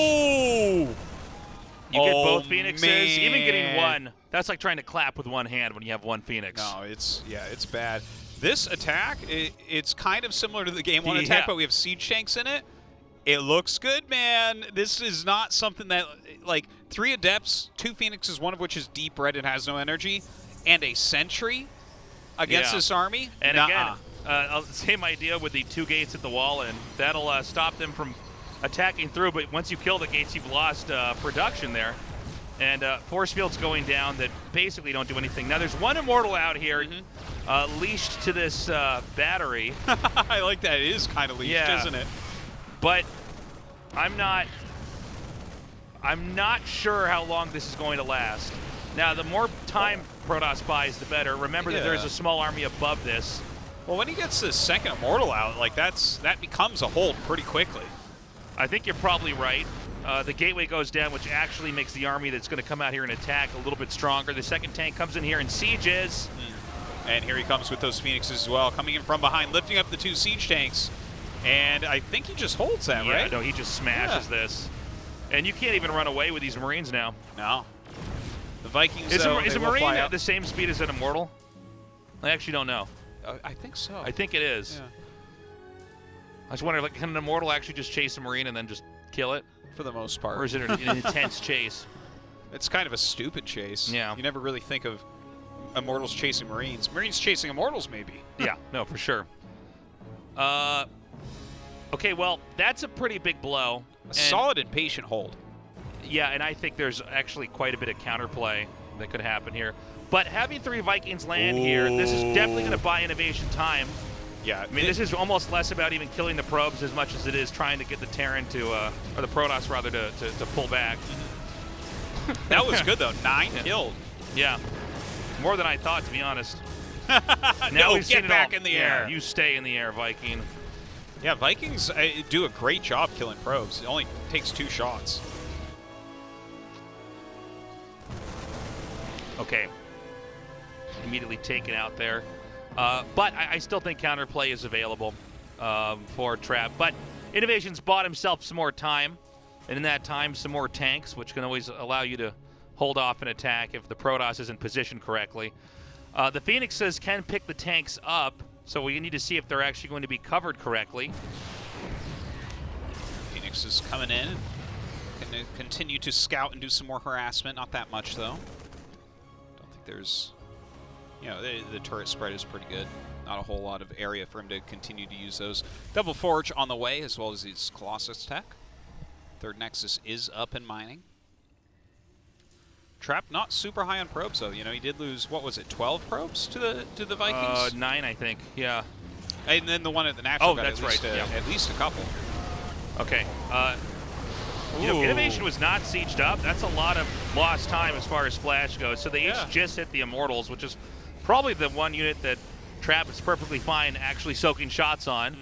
You get both Phoenixes, even getting one. That's like trying to clap with one hand when you have one Phoenix. No, it's bad. This attack, it's kind of similar to the Game 1 attack, but we have Siege Tanks in it. It looks good, man. This is not something that, like, 3 Adepts, 2 Phoenixes, one of which is deep red and has no energy, and a Sentry against this army. And again, same idea with the 2 gates at the wall, and that'll stop them from attacking through. But once you kill the gates, you've lost production there. And force fields going down that basically don't do anything. Now, there's one Immortal out here leashed to this battery. I like that. It is kind of leashed, isn't it? But I'm not sure how long this is going to last. Now, the more time Protoss buys, the better. Remember that there's a small army above this. Well, when he gets the second Immortal out, like that becomes a hold pretty quickly. I think you're probably right. The gateway goes down, which actually makes the army that's going to come out here and attack a little bit stronger. The second tank comes in here and sieges. And here he comes with those Phoenixes as well, coming in from behind, lifting up the 2 Siege Tanks. And I think he just holds that, right? Yeah, no, he just smashes this. And you can't even run away with these Marines now. No. The Vikings, Is a Marine at the same speed as an Immortal? I actually don't know. I think so. I think it is. Yeah. I just wonder, like, can an Immortal actually just chase a Marine and then just kill it? For the most part. Or is it an intense chase? It's kind of a stupid chase. Yeah. You never really think of Immortals chasing Marines. Marines chasing Immortals, maybe. Yeah, no, for sure. Okay, well, that's a pretty big blow. A solid and patient hold. Yeah, and I think there's actually quite a bit of counterplay that could happen here. But having 3 Vikings land here, this is definitely going to buy INnoVation time. Yeah. I mean, this is almost less about even killing the probes as much as it is trying to get the Terran to, or the Protoss rather, to pull back. That was good, though. 9 killed. Yeah. More than I thought, to be honest. Now we've get back in the air. Yeah, you stay in the air, Viking. Yeah, Vikings do a great job killing probes. It only takes 2 shots. Okay. Immediately taken out there. But I still think counterplay is available for Trap. But INnoVation's bought himself some more time, and in that time, some more tanks, which can always allow you to hold off an attack if the Protoss isn't positioned correctly. The Phoenixes can pick the tanks up, so we need to see if they're actually going to be covered correctly. Phoenix is coming in. Going to continue to scout and do some more harassment. Not that much, though. Don't think there's... You know, the turret spread is pretty good. Not a whole lot of area for him to continue to use those. Double Forge on the way, as well as his Colossus tech. Third Nexus is up and mining. Trap not super high on probes, though. You know, he did lose, what was it, 12 probes to the Vikings? 9, I think, yeah. And then the one at the Natural got that's right. At least a couple. Okay. You know, INnoVation was not sieged up. That's a lot of lost time as far as Splash goes. So they each just hit the Immortals, which is probably the one unit that Trap is perfectly fine actually soaking shots on.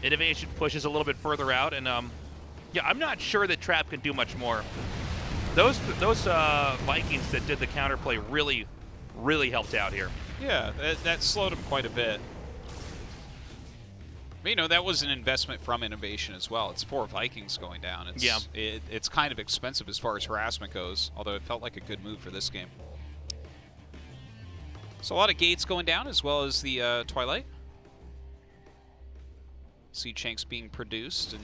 INnoVation pushes a little bit further out, and yeah, I'm not sure that Trap can do much more. Those Vikings that did the counterplay really helped out here. Yeah, that slowed him quite a bit. But, you know, that was an investment from INnoVation as well. It's 4 Vikings going down. It's kind of expensive as far as harassment goes, although it felt like a good move for this game. So a lot of gates going down as well as the Twilight. Siege tanks being produced, and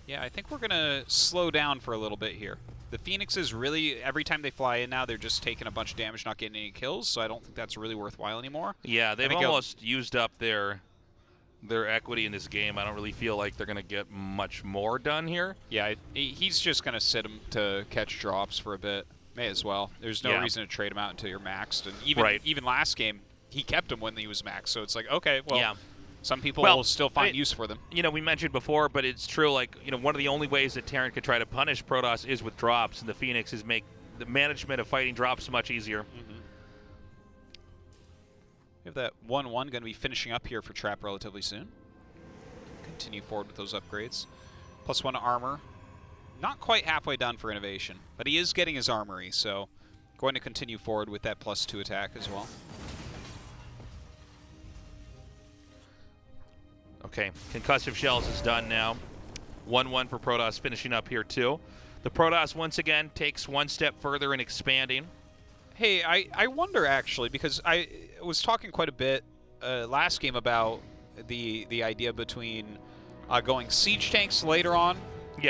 yeah, I think we're gonna slow down for a little bit here. The Phoenixes really, every time they fly in now, they're just taking a bunch of damage, not getting any kills, so I don't think that's really worthwhile anymore. Yeah, they've almost used up their equity in this game. I don't really feel like they're gonna get much more done here. Yeah, he's just gonna sit him to catch drops for a bit. May as well. There's no reason to trade him out until you're maxed, and even last game, he kept him when he was maxed, so it's like, okay, well. Yeah. Some people will still find use for them. You know, we mentioned before, but it's true, like, you know, one of the only ways that Terran could try to punish Protoss is with drops, and the Phoenixes make the management of fighting drops much easier. We have that 1-1 going to be finishing up here for Trap relatively soon. Continue forward with those upgrades. +1 armor. Not quite halfway done for INnoVation, but he is getting his armory, so going to continue forward with that +2 attack as well. Okay, concussive shells is done now. 1-1 for Protoss finishing up here too. The Protoss once again takes one step further in expanding. Hey, I wonder actually, because I was talking quite a bit last game about the idea between going siege tanks later on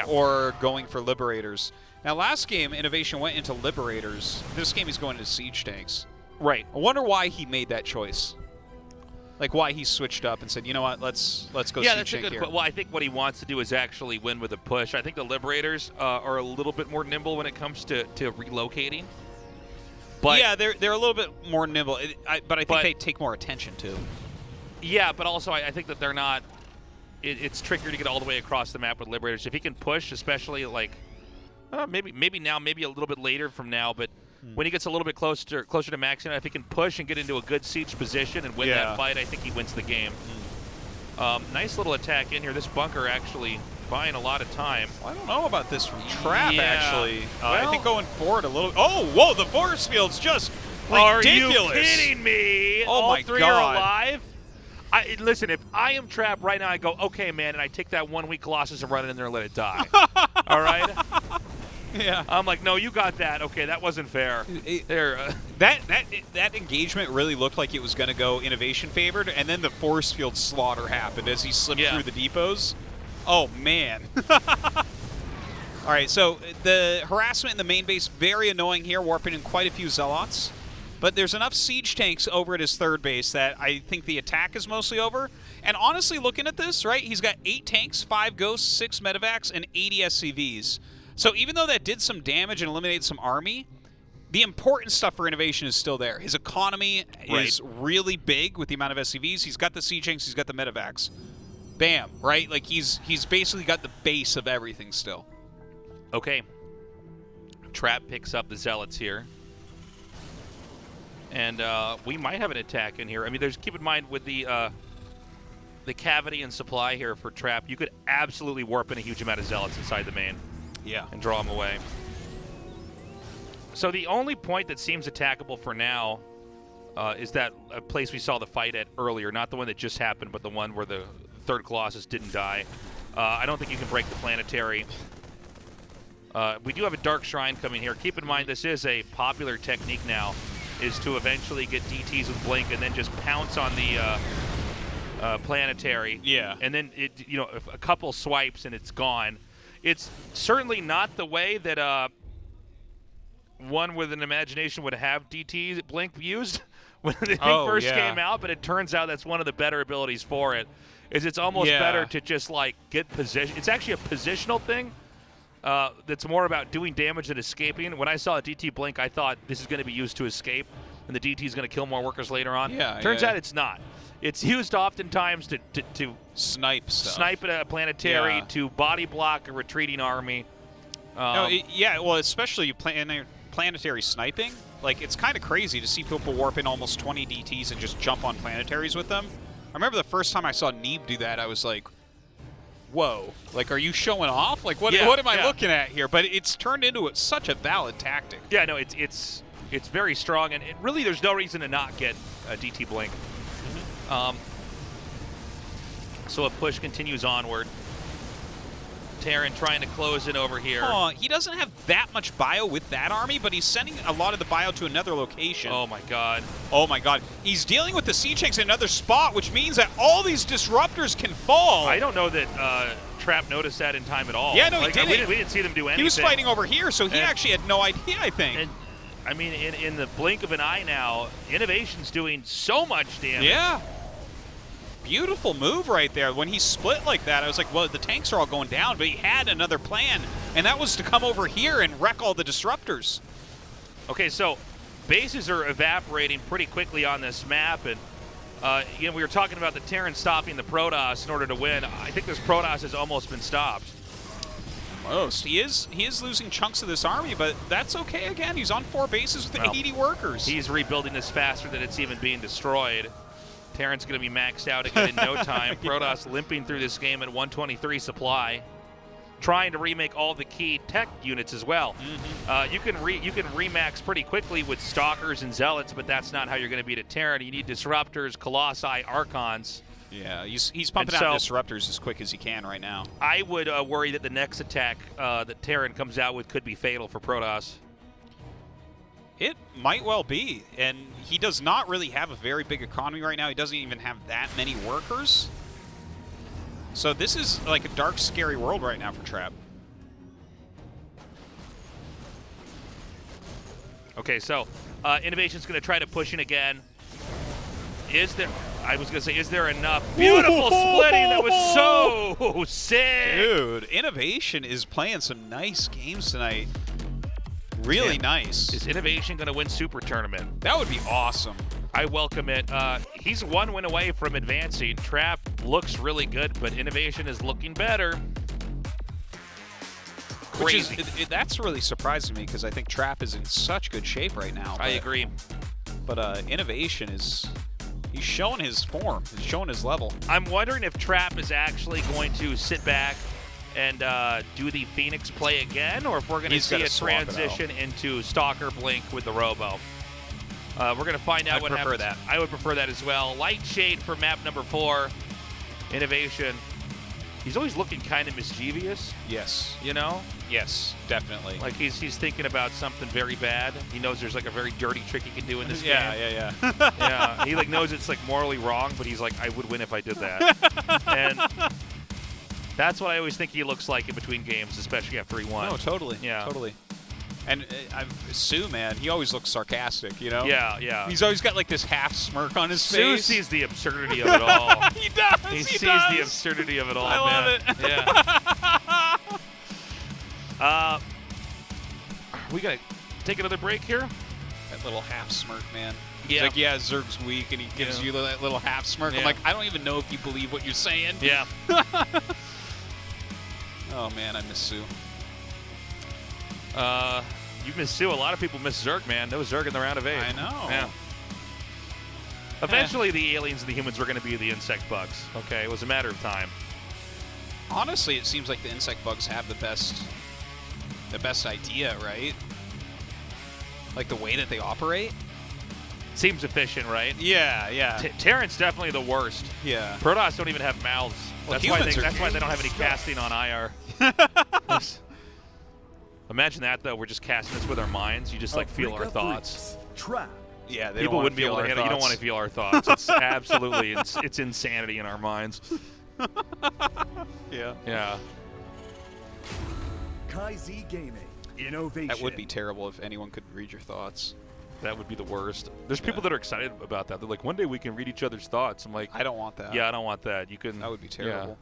or going for liberators. Now last game INnoVation went into liberators. This game he's going into siege tanks. Right. I wonder why he made that choice. Like why he switched up and said, you know what, let's go siege tank here. Yeah, that's a good. Well, I think what he wants to do is actually win with a push. I think the Liberators are a little bit more nimble when it comes to relocating. But yeah, they're a little bit more nimble, but I think they take more attention too. Yeah, but also I think that they're not. It's trickier to get all the way across the map with Liberators. If he can push, especially like maybe now, maybe a little bit later from now, but. When he gets a little bit closer to maxing, if he can push and get into a good siege position and win that fight, I think he wins the game. Nice little attack in here. This bunker actually buying a lot of time. Well, I don't know about this from Trap, actually. I think going forward a little... Oh, whoa, the force field's just ridiculous. Are you kidding me? Oh, All my three God. are alive? Listen, if I am Trap right now, I go, okay, man, and I take that 1 week Colossus and run it in there and let it die. All right? Yeah, I'm like, no, you got that. Okay, that wasn't fair. That engagement really looked like it was going to go INnoVation favored, and then the force field slaughter happened as he slipped through the depots. Oh man! All right, so the harassment in the main base very annoying here, warping in quite a few zealots. But there's enough siege tanks over at his third base that I think the attack is mostly over. And honestly, looking at this, right, he's got 8 tanks, 5 ghosts, 6 medevacs, and 80 SCVs. So even though that did some damage and eliminated some army, the important stuff for INnoVation is still there. His economy is really big with the amount of SCVs. He's got the siege tanks, he's got the medevacs. Bam, right? Like he's basically got the base of everything still. Okay. Trap picks up the zealots here. And we might have an attack in here. I mean, keep in mind with the cavity and supply here for Trap, you could absolutely warp in a huge amount of zealots inside the main. Yeah. And draw them away. So the only point that seems attackable for now is that place we saw the fight at earlier, not the one that just happened, but the one where the third Colossus didn't die. I don't think you can break the planetary. We do have a Dark Shrine coming here. Keep in mind, this is a popular technique now, is to eventually get DTs with Blink and then just pounce on the planetary. Yeah. And then, a couple swipes and it's gone. It's certainly not the way that one with an imagination would have DT Blink used when the thing first came out, but it turns out that's one of the better abilities for it. It's almost better to just like get position. It's actually a positional thing that's more about doing damage than escaping. When I saw a DT Blink, I thought this is going to be used to escape, and the DT is going to kill more workers later on. Turns out it's not. It's used oftentimes to snipe stuff. Snipe at a planetary, to body block a retreating army. Well, especially planetary sniping. Like, it's kind of crazy to see people warp in almost 20 DTs and just jump on planetaries with them. I remember the first time I saw Neeb do that, I was like, whoa. Like, are you showing off? Like, what am I looking at here? But it's turned into such a valid tactic. Yeah, no, it's very strong, and really there's no reason to not get a DT Blink. So a push continues onward. Terran trying to close it over here. Oh, he doesn't have that much bio with that army, but he's sending a lot of the bio to another location. Oh my god. Oh my god. He's dealing with the siege tanks in another spot, which means that all these disruptors can fall. I don't know that Trap noticed that in time at all. Yeah, no, he didn't. We didn't see them do anything. He was fighting over here, so he actually had no idea, I think. And, I mean, in the blink of an eye now, INnoVation's doing so much damage. Yeah. Beautiful move right there. When he split like that, I was like, well, the tanks are all going down, but he had another plan, and that was to come over here and wreck all the disruptors. Okay, so bases are evaporating pretty quickly on this map, and you know, we were talking about the Terran stopping the Protoss in order to win. I think this Protoss has almost been stopped. Most. He is losing chunks of this army, but that's okay again. He's on 4 bases with 80 workers. He's rebuilding this faster than it's even being destroyed. Terran's going to be maxed out again in no time. Protoss limping through this game at 123 supply, trying to remake all the key tech units as well. You can remax pretty quickly with Stalkers and Zealots, but that's not how you're going to beat a Terran. You need Disruptors, Colossi, Archons. Yeah, he's pumping out Disruptors as quick as he can right now. I would worry that the next attack that Terran comes out with could be fatal for Protoss. It might well be, and he does not really have a very big economy right now. He doesn't even have that many workers. So this is like a dark, scary world right now for Trap. Okay, so INnoVation's going to try to push in again. I was going to say, is there enough? Beautiful splitting. That was so sick. Dude, INnoVation is playing some nice games tonight. Really nice. Is INnoVation going to win Super Tournament? That would be awesome. I welcome it. He's 1 win away from advancing. Trap looks really good, but INnoVation is looking better. Crazy. That's really surprising me because I think Trap is in such good shape right now. I agree. But INnoVation he's showing his form. He's showing his level. I'm wondering if Trap is actually going to sit back and do the Phoenix play again, or if we're going to see a transition into Stalker Blink with the Robo. We're going to find out what happens. That. I would prefer that as well. Light Shade for map number 4. INnoVation. He's always looking kind of mischievous. Yes. You know? Yes, definitely. Like he's thinking about something very bad. He knows there's like a very dirty trick he can do in this game. Yeah. Yeah. He like knows it's like morally wrong, but he's like, I would win if I did that. And that's what I always think he looks like in between games, especially after he won. No, totally. Yeah. Totally. And Sue, man, he always looks sarcastic, you know? Yeah. He's always got like this half smirk on his face. Sue sees the absurdity of it all. He does. He sees the absurdity of it all, I love it. Yeah. We got to take another break here? That little half smirk, man. Yeah. He's like, yeah, Zerg's weak, and he gives you that little half smirk. Yeah. I'm like, I don't even know if you believe what you're saying. Yeah. Oh, man, I miss Sue. You miss Sue. A lot of people miss Zerg, man. No Zerg in the round of 8. I know. Yeah. Eventually, the aliens and the humans were going to be the insect bugs. Okay, it was a matter of time. Honestly, it seems like the insect bugs have the best idea, right? Like the way that they operate. Seems efficient, right? Yeah. Terran's definitely the worst. Yeah. Protoss don't even have mouths. Well, That's why they don't have any casting on IR. Imagine that, though. We're just casting this with our minds. You just like feel our thoughts. Trap. Yeah, people wouldn't be able to handle. You don't want to feel our thoughts. It's absolutely it's insanity in our minds. Yeah. Kai Z Gaming. INnoVation. That would be terrible if anyone could read your thoughts. That would be the worst. There's people that are excited about that. They're like, one day we can read each other's thoughts. I'm like, I don't want that. Yeah, I don't want that. You can. That would be terrible.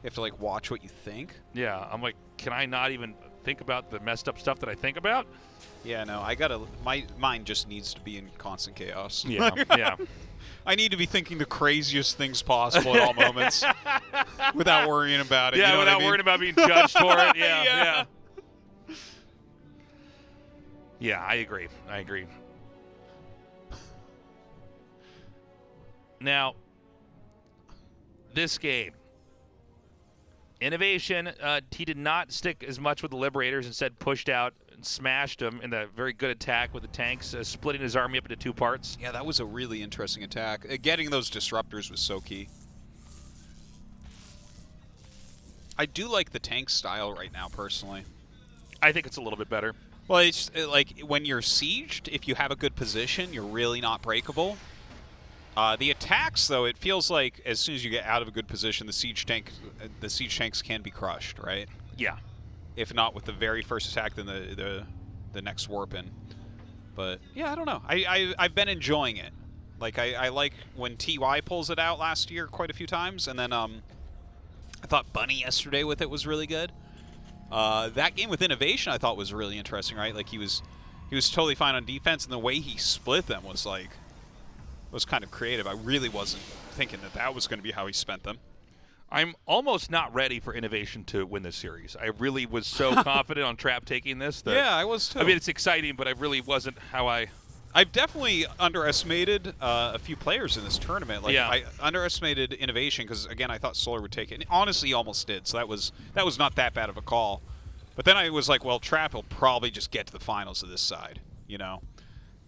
You have to like watch what you think. Yeah, I'm like, can I not even think about the messed up stuff that I think about? Yeah, no, my mind just needs to be in constant chaos. Yeah. I need to be thinking the craziest things possible at all moments without worrying about it. Yeah, you know without worrying about being judged for it. Yeah. Yeah, I agree. Now, this game, INnoVation, he did not stick as much with the Liberators, instead pushed out and smashed them in a very good attack with the tanks, splitting his army up into 2 parts. Yeah, that was a really interesting attack. Getting those disruptors was so key. I do like the tank style right now, personally. I think it's a little bit better. Well, it's like when you're sieged, if you have a good position, you're really not breakable. The attacks, though, it feels like as soon as you get out of a good position, the siege tanks can be crushed, right? Yeah. If not with the very first attack, then the next warp in. But yeah, I don't know. I've been enjoying it. Like I like when TY pulls it out last year quite a few times, and then I thought Bunny yesterday with it was really good. That game with INnoVation I thought was really interesting, right? Like he was totally fine on defense, and the way he split them was kind of creative. I really wasn't thinking that was going to be how he spent them. I'm almost not ready for INnoVation to win this series. I really was so confident on Trap taking this. That, yeah, I was too. I mean, it's exciting, but I really wasn't how I've definitely underestimated a few players in this tournament. Like yeah. I underestimated INnoVation because, again, I thought Solar would take it. And honestly, he almost did, so that was not that bad of a call. But then I was like, well, Trap will probably just get to the finals of this side, you know?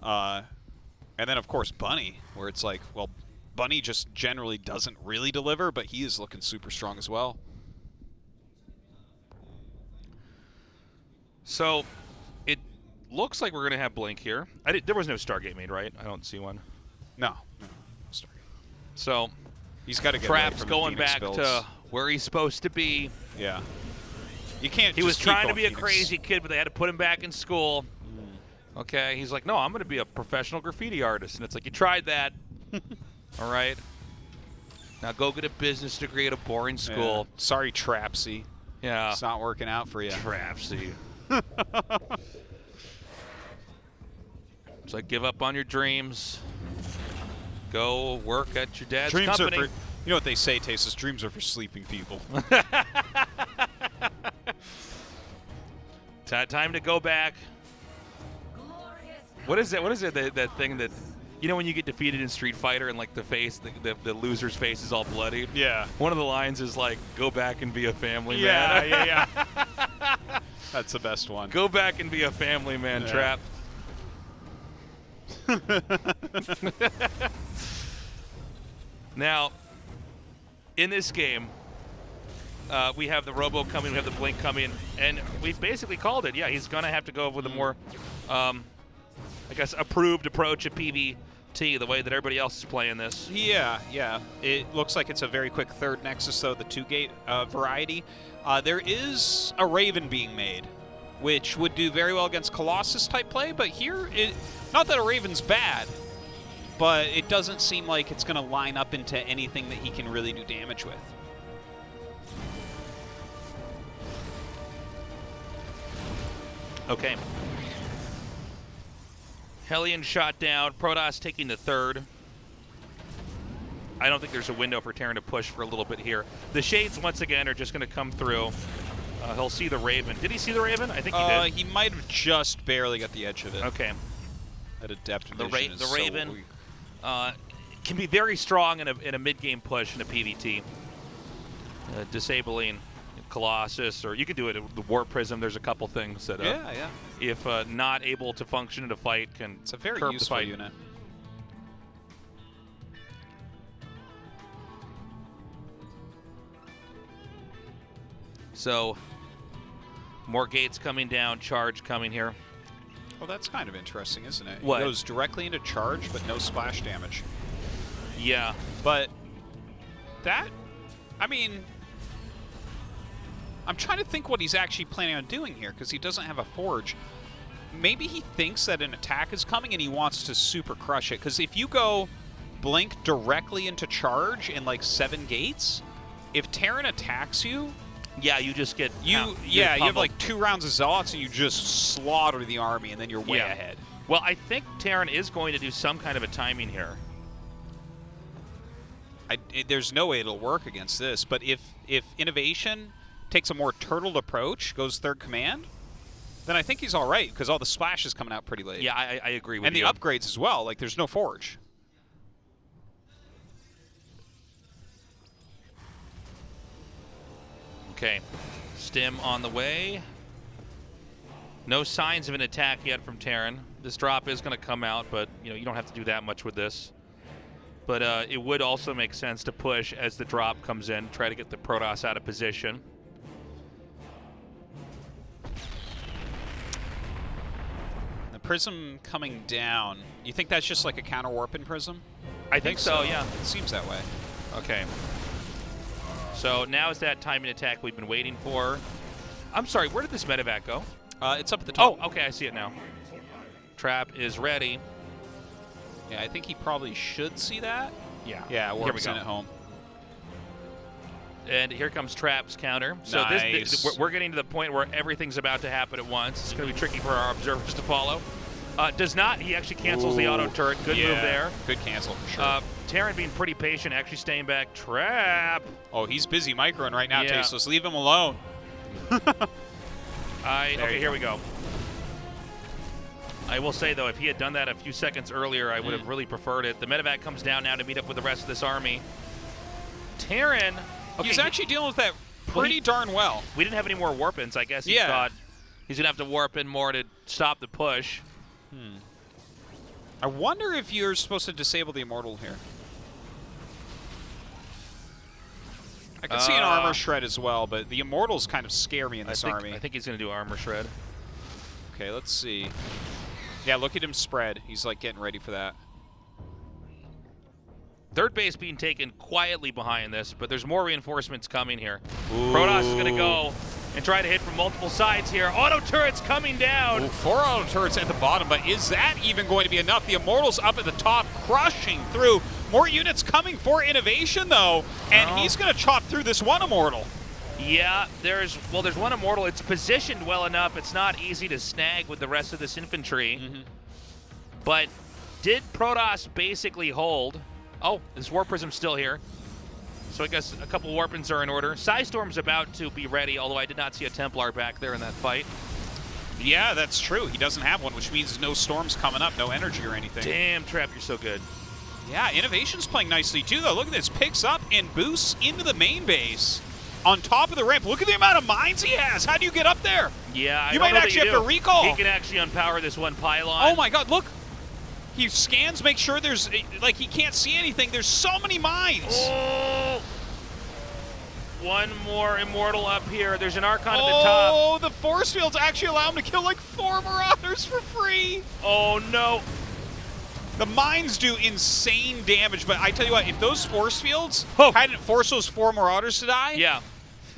And then, of course, Bunny, where it's like, well, Bunny just generally doesn't really deliver, but he is looking super strong as well. So it looks like we're going to have Blink here. There was no Stargate made, right? I don't see one. No Stargate. So he's got to get Trap's away from going the Phoenix back builds. to where he's supposed to be. Yeah. You can't. He just was keep trying to going be a Phoenix. crazy kid, but they had to put him back in school. Okay, he's like, no, I'm going to be a professional graffiti artist. And it's like, you tried that. All right. Now go get a business degree at a boring school. Yeah. Sorry, Trapsy. Yeah. It's not working out for you. Trapsy. It's like, give up on your dreams. Go work at your dad's dreams company. Are for, you know what they say, Tasteless? Dreams are for sleeping people. Time to go back. What is it? What is it? That thing that, you know, when you get defeated in Street Fighter and like the loser's face is all bloodied? Yeah. One of the lines is like, go back and be a family man. Yeah. That's the best one. Go back and be a family man, yeah. Trap. Now, in this game, we have the Robo coming, we have the Blink coming, and we've basically called it. Yeah, he's going to have to go with a more, I guess, approved approach at PvT, the way that everybody else is playing this. Yeah. It looks like it's a very quick third Nexus, though, the 2-gate variety. There is a Raven being made, which would do very well against Colossus-type play, but here, not that a Raven's bad, but it doesn't seem like it's going to line up into anything that he can really do damage with. Okay. Hellion shot down. Protoss taking the third. I don't think there's a window for Terran to push for a little bit here. The Shades, once again, are just going to come through. He'll see the Raven. Did he see the Raven? I think he did. He might have just barely got the edge of it. Okay. At a depth The vision Raven can be very strong in a mid-game push in a PvT. Disabling Colossus, or you could do it with the Warp Prism. There's a couple things that, if not able to function in a fight, can It's a very curb useful fight. unit. So, more gates coming down, charge coming here. Well, that's kind of interesting, isn't it? What? It goes directly into charge, but no splash damage. Yeah. But that, I mean, I'm trying to think what he's actually planning on doing here, because he doesn't have a forge. Maybe he thinks that an attack is coming and he wants to super crush it, because if you go Blink directly into charge in like 7 gates, if Terran attacks you, yeah, you just get you have like 2 rounds of Zealots and you just slaughter the army and then you're way ahead. Well, I think Terran is going to do some kind of a timing here. There's no way it'll work against this, but if INnoVation takes a more turtled approach, goes third command, then I think he's all right, because all the splash is coming out pretty late. Yeah, I agree with you. And the upgrades as well. Like, there's no forge. Okay. Stim on the way. No signs of an attack yet from Terran. This drop is going to come out, but you don't have to do that much with this. But it would also make sense to push as the drop comes in, try to get the Protoss out of position. Prism coming down. You think that's just like a counter warp in Prism? I think so, yeah. It seems that way. Okay. So now is that timing attack we've been waiting for. I'm sorry, where did this medevac go? It's up at the top. Oh, okay, I see it now. Trap is ready. Yeah, I think he probably should see that. Yeah. Yeah, warp's in at home. And here comes Trap's counter. So Nice. we're getting to the point where everything's about to happen at once. It's going to be tricky for our observers to follow. Does not. He actually cancels the auto turret. Good move there. Good cancel for sure. Terran being pretty patient, actually staying back. Trap. Oh, he's busy microing right now, Yeah. Tasteless. Leave him alone. Okay, here we go. I will say, though, if he had done that a few seconds earlier, I would have really preferred it. The medevac comes down now to meet up with the rest of this army. Terran... Okay, he's actually dealing with that pretty darn well. We didn't have any more warp-ins. I guess he thought he's going to have to warp in more to stop the push. I wonder if you're supposed to disable the Immortal here. I could see an armor shred as well, but the Immortals kind of scare me in this army. I think he's going to do armor shred. Okay, let's see. Yeah, look at him spread. He's like getting ready for that. Third base being taken quietly behind this, but there's more reinforcements coming here. Protoss is going to go and try to hit from multiple sides here. Auto turrets coming down. Ooh, 4 auto turrets at the bottom, but is that even going to be enough? The Immortals up at the top, crushing through. More units coming for INnoVation, though, and he's going to chop through this one Immortal. Yeah, there's one Immortal. It's positioned well enough. It's not easy to snag with the rest of this infantry. But did Protoss basically hold? Oh, this Warp Prism's still here. So I guess a couple Warpins are in order. Psystorm's about to be ready, although I did not see a Templar back there in that fight. Yeah, that's true. He doesn't have one, which means no storms coming up, no energy or anything. Damn, Trap, you're so good. Yeah, INnoVation's playing nicely too, though. Look at this. Picks up and boosts into the main base. On top of the ramp. Look at the amount of mines he has. How do you get up there? Yeah, you might actually have to recall. He can actually unpower this one pylon. Oh my god, look. He scans, make sure there's, like, he can't see anything. There's so many mines. Oh. One more Immortal up here. There's an Archon at the top. Oh, the force fields actually allow him to kill like 4 Marauders for free. Oh no. The mines do insane damage, but I tell you what, if those force fields hadn't forced those 4 Marauders to die,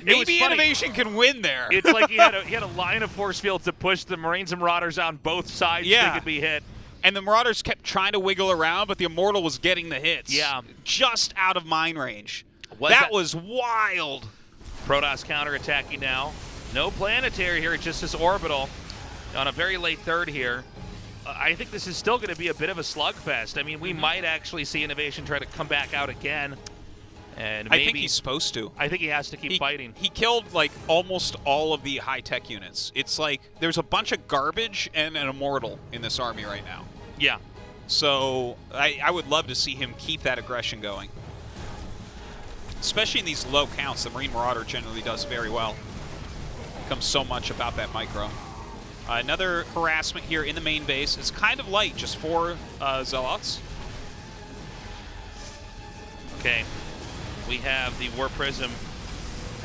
maybe INnoVation can win there. It's like he had a line of force fields to push the Marines and Marauders on both sides so they could be hit. And the Marauders kept trying to wiggle around, but the Immortal was getting the hits. Yeah. Just out of mine range. That was wild. Protoss counterattacking now. No planetary here, it's just this orbital on a very late third here. I think this is still going to be a bit of a slugfest. I mean, we might actually see INnoVation try to come back out again. And maybe, I think he's supposed to. I think he has to keep fighting. He killed like almost all of the high-tech units. It's like there's a bunch of garbage and an Immortal in this army right now. Yeah. So I would love to see him keep that aggression going. Especially in these low counts, the Marine Marauder generally does very well. Becomes so much about that micro. Another harassment here in the main base. It's kind of light, just 4 Zealots. Okay. We have the War Prism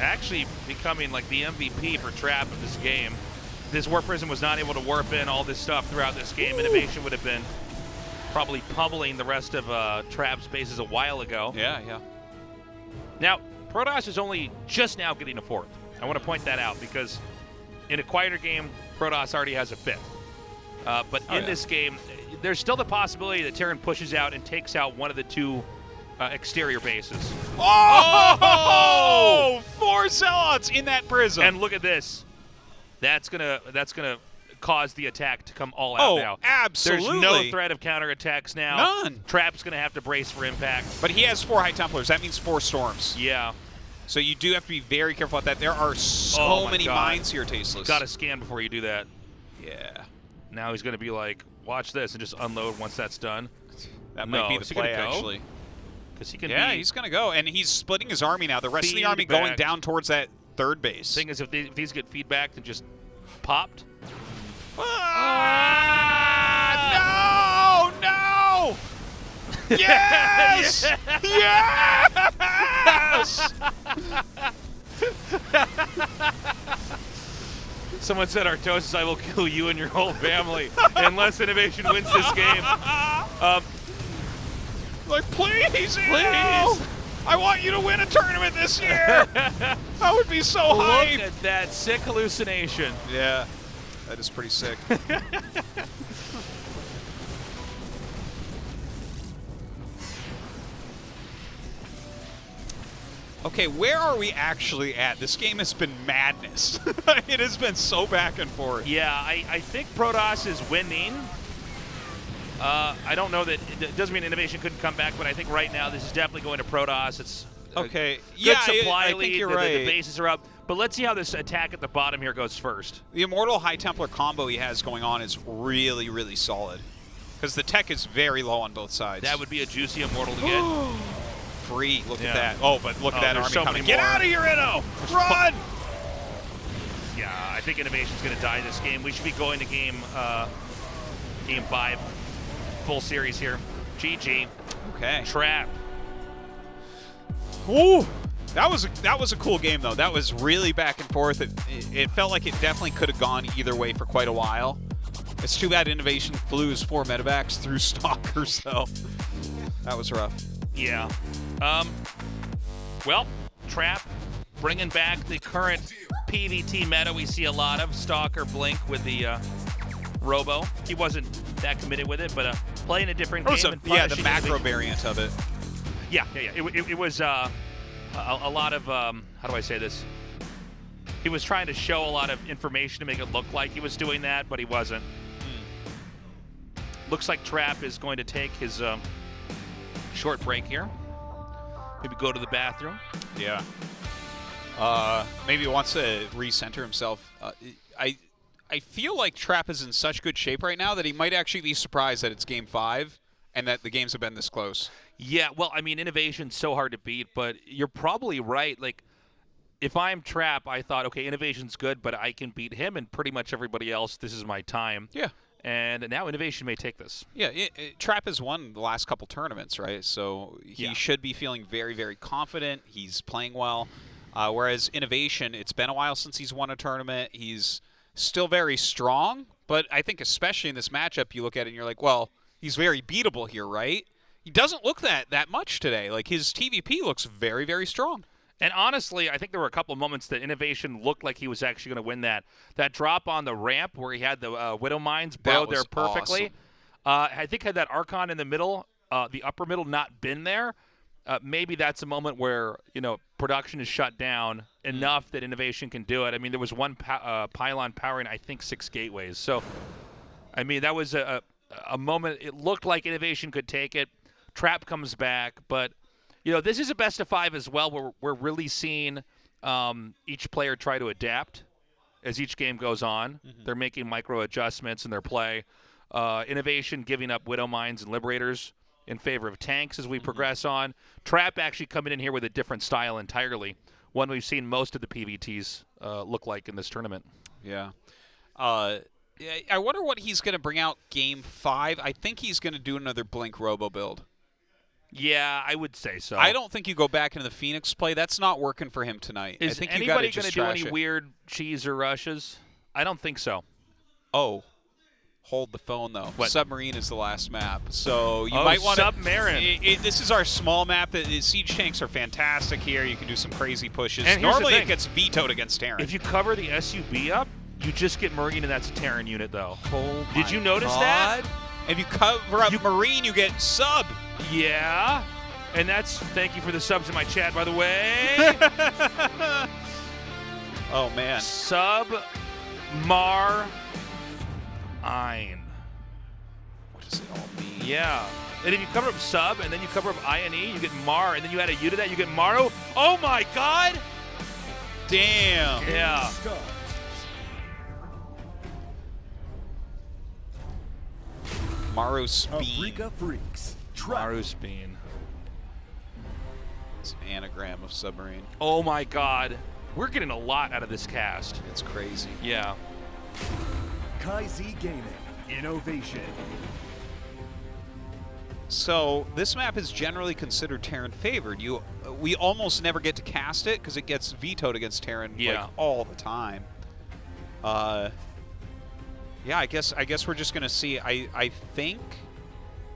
actually becoming like the MVP for Trap of this game. This War Prism was not able to warp in all this stuff throughout this game. INnoVation would have been probably pummeling the rest of Trap's bases a while ago. Yeah, yeah. Now, Protoss is only just now getting a 4th. I want to point that out because in a quieter game, Protoss already has a 5th. But in this game, there's still the possibility that Terran pushes out and takes out one of the 2 exterior bases. Oh! 4 Zealots in that Prism. And look at this. That's gonna cause the attack to come all out now. Absolutely. There's no threat of counterattacks now. None. Trap's gonna have to brace for impact. But he has 4 High Templars. That means 4 Storms. Yeah. So you do have to be very careful about that. There are so many mines here, Tasteless. Got to scan before you do that. Yeah. Now he's gonna be like, watch this, and just unload once that's done. That might be the play, actually. Because he can. Yeah, he's gonna go, and he's splitting his army now. The rest of the army going down towards that 3rd base. Thing is, if these get feedback and just popped. No! No! Yes! Yes! Someone said, Artosis, I will kill you and your whole family unless INnoVation wins this game. Like, please. I want you to win a tournament this year. I would be so hyped. Look at that sick hallucination. Yeah, that is pretty sick. Okay, where are we actually at? This game has been madness. It has been so back and forth. Yeah, I think Protoss is winning. I don't know that it doesn't mean INnoVation couldn't come back, but I think right now this is definitely going to Protoss. It's okay. Good supply I lead. think you're right. The bases are up, but let's see how this attack at the bottom here goes first. The Immortal High Templar combo he has going on is really, really solid because the tech is very low on both sides. That would be a juicy Immortal to get. Free. Look at that. Oh, but look at that army so coming. Get out of here, Inno! Run! Yeah, I think INnoVation's going to die this game. We should be going to game 5. Full series here. GG. Okay. Trap. Ooh, that was a cool game though. That was really back and forth. It felt like it definitely could have gone either way for quite a while. It's too bad INnoVation flew his 4 medevacs through Stalkers though. That was rough. Yeah. Well, Trap bringing back the current PvT meta we see a lot of. Stalker Blink with the Robo. He wasn't that committed with it, but playing a different game. Yeah, the macro variant of it. Yeah. It was a lot of, how do I say this? He was trying to show a lot of information to make it look like he was doing that, but he wasn't. Looks like Trap is going to take his short break here. Maybe go to the bathroom. Yeah. Maybe he wants to recenter himself. I feel like Trap is in such good shape right now that he might actually be surprised that it's Game 5 and that the games have been this close. Yeah, well, I mean, INnoVation's so hard to beat, but you're probably right. Like, if I'm Trap, I thought, okay, INnoVation's good, but I can beat him and pretty much everybody else. This is my time. Yeah. And now INnoVation may take this. Yeah, Trap has won the last couple tournaments, right? So he should be feeling very, very confident. He's playing well. Whereas INnoVation, it's been a while since he's won a tournament. He's still very strong, but I think especially in this matchup, you look at it and you're like, well, he's very beatable here, right? He doesn't look that much today. Like, his TVP looks very, very strong. And honestly, I think there were a couple of moments that INnoVation looked like he was actually going to win that. That drop on the ramp where he had the Widow Mines burrowed there perfectly. Awesome. I think had that Archon in the middle, the upper middle not been there, maybe that's a moment where, production is shut down enough that INnoVation can do it. I mean, there was one pylon powering, I think, 6 gateways. So, I mean, that was a moment. It looked like INnoVation could take it. Trap comes back, but this is a best of 5 as well, where we're really seeing each player try to adapt as each game goes on. Mm-hmm. They're making micro adjustments in their play. INnoVation giving up Widow Mines and Liberators in favor of tanks as we progress on. Trap actually coming in here with a different style entirely, one we've seen most of the PvTs look like in this tournament. Yeah. I wonder what he's going to bring out Game 5. I think he's going to do another Blink Robo build. Yeah, I would say so. I don't think you go back into the Phoenix play. That's not working for him tonight. Is I think anybody going to do any weird cheese or rushes? I don't think so. Oh. Hold the phone, though. What? Submarine is the last map. So you might want to... Submarine. This is our small map. The siege tanks are fantastic here. You can do some crazy pushes. And normally it gets vetoed against Terran. If you cover the SUB up, you just get Marine, and that's a Terran unit, though. Oh, did you notice that? If you cover up Marine, you get sub. Yeah. And that's... Thank you for the subs in my chat, by the way. Oh, man. Sub Mar... Ein. What does it all mean? Yeah. And if you cover up sub and then you cover up INE, you get Mar, and then you add a U to that, you get Maru. Oh my god! Damn. Yeah. Maru Speen. Africa Freaks. Maru Speen. It's an anagram of submarine. Oh my god. We're getting a lot out of this cast. It's crazy. Yeah. KaiZ Gaming, INnoVation. So this map is generally considered Terran favored. We almost never get to cast it because it gets vetoed against Terran like all the time. Yeah, I guess we're just gonna see. I think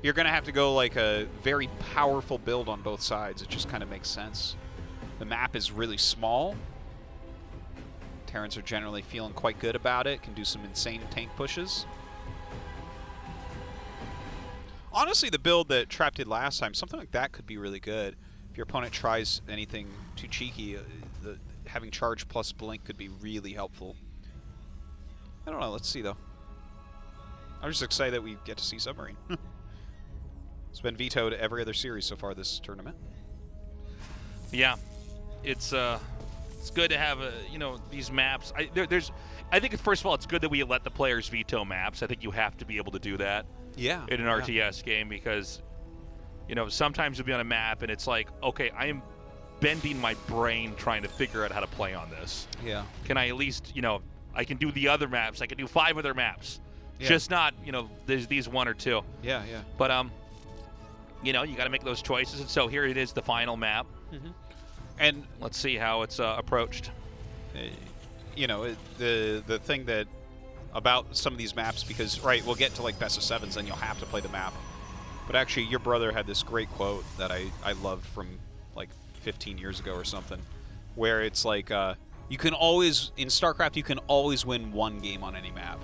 you're gonna have to go like a very powerful build on both sides. It just kind of makes sense. The map is really small. Terrans are generally feeling quite good about it. Can do some insane tank pushes. Honestly, the build that Trap did last time, something like that could be really good. If your opponent tries anything too cheeky, having charge plus blink could be really helpful. I don't know. Let's see, though. I'm just excited that we get to see Submarine. It's been vetoed every other series so far this tournament. Yeah, it's good to have these maps. I think first of all, it's good that we let the players veto maps. I think you have to be able to do that. Yeah. In an RTS game, because sometimes you'll be on a map and it's like, okay, I am bending my brain trying to figure out how to play on this. Yeah. Can I at least I can do the other maps. I can do 5 other maps. Yeah. Just not, there's these 1 or 2. Yeah, yeah. But, you got to make those choices. And so here it is, the final map. Mm-hmm. And let's see how it's approached. The thing that about some of these maps, because, right, we'll get to, like, best of 7s, then you'll have to play the map. But actually, your brother had this great quote that I loved from, like, 15 years ago or something, where it's like, you can always, in StarCraft, you can always win 1 game on any map.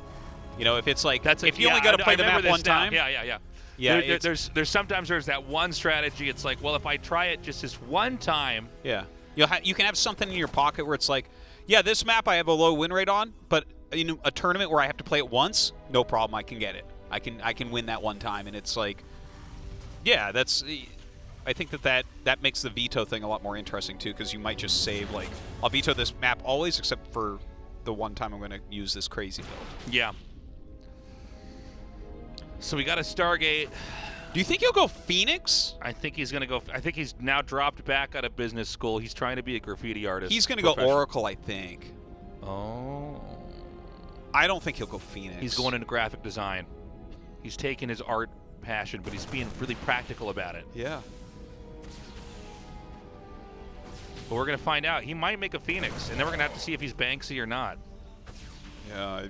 If it's like, if you only got to play the map one time. Yeah. Yeah, there's sometimes there's that one strategy. It's like, well, if I try it just this one time. Yeah. You can have something in your pocket where it's like, yeah, this map I have a low win rate on, but in a tournament where I have to play it once, no problem, I can get it. I can win that one time, and it's like, yeah, I think that makes the veto thing a lot more interesting too, because you might just save, like, I'll veto this map always except for the one time I'm going to use this crazy build. Yeah. So we got a Stargate. Do you think he'll go Phoenix? I think he's going to go. I think he's now dropped back out of business school. He's trying to be a graffiti artist. He's going to go Oracle, I think. Oh. I don't think he'll go Phoenix. He's going into graphic design. He's taking his art passion, but he's being really practical about it. Yeah. But we're going to find out. He might make a Phoenix, and then we're going to have to see if he's Banksy or not. Yeah,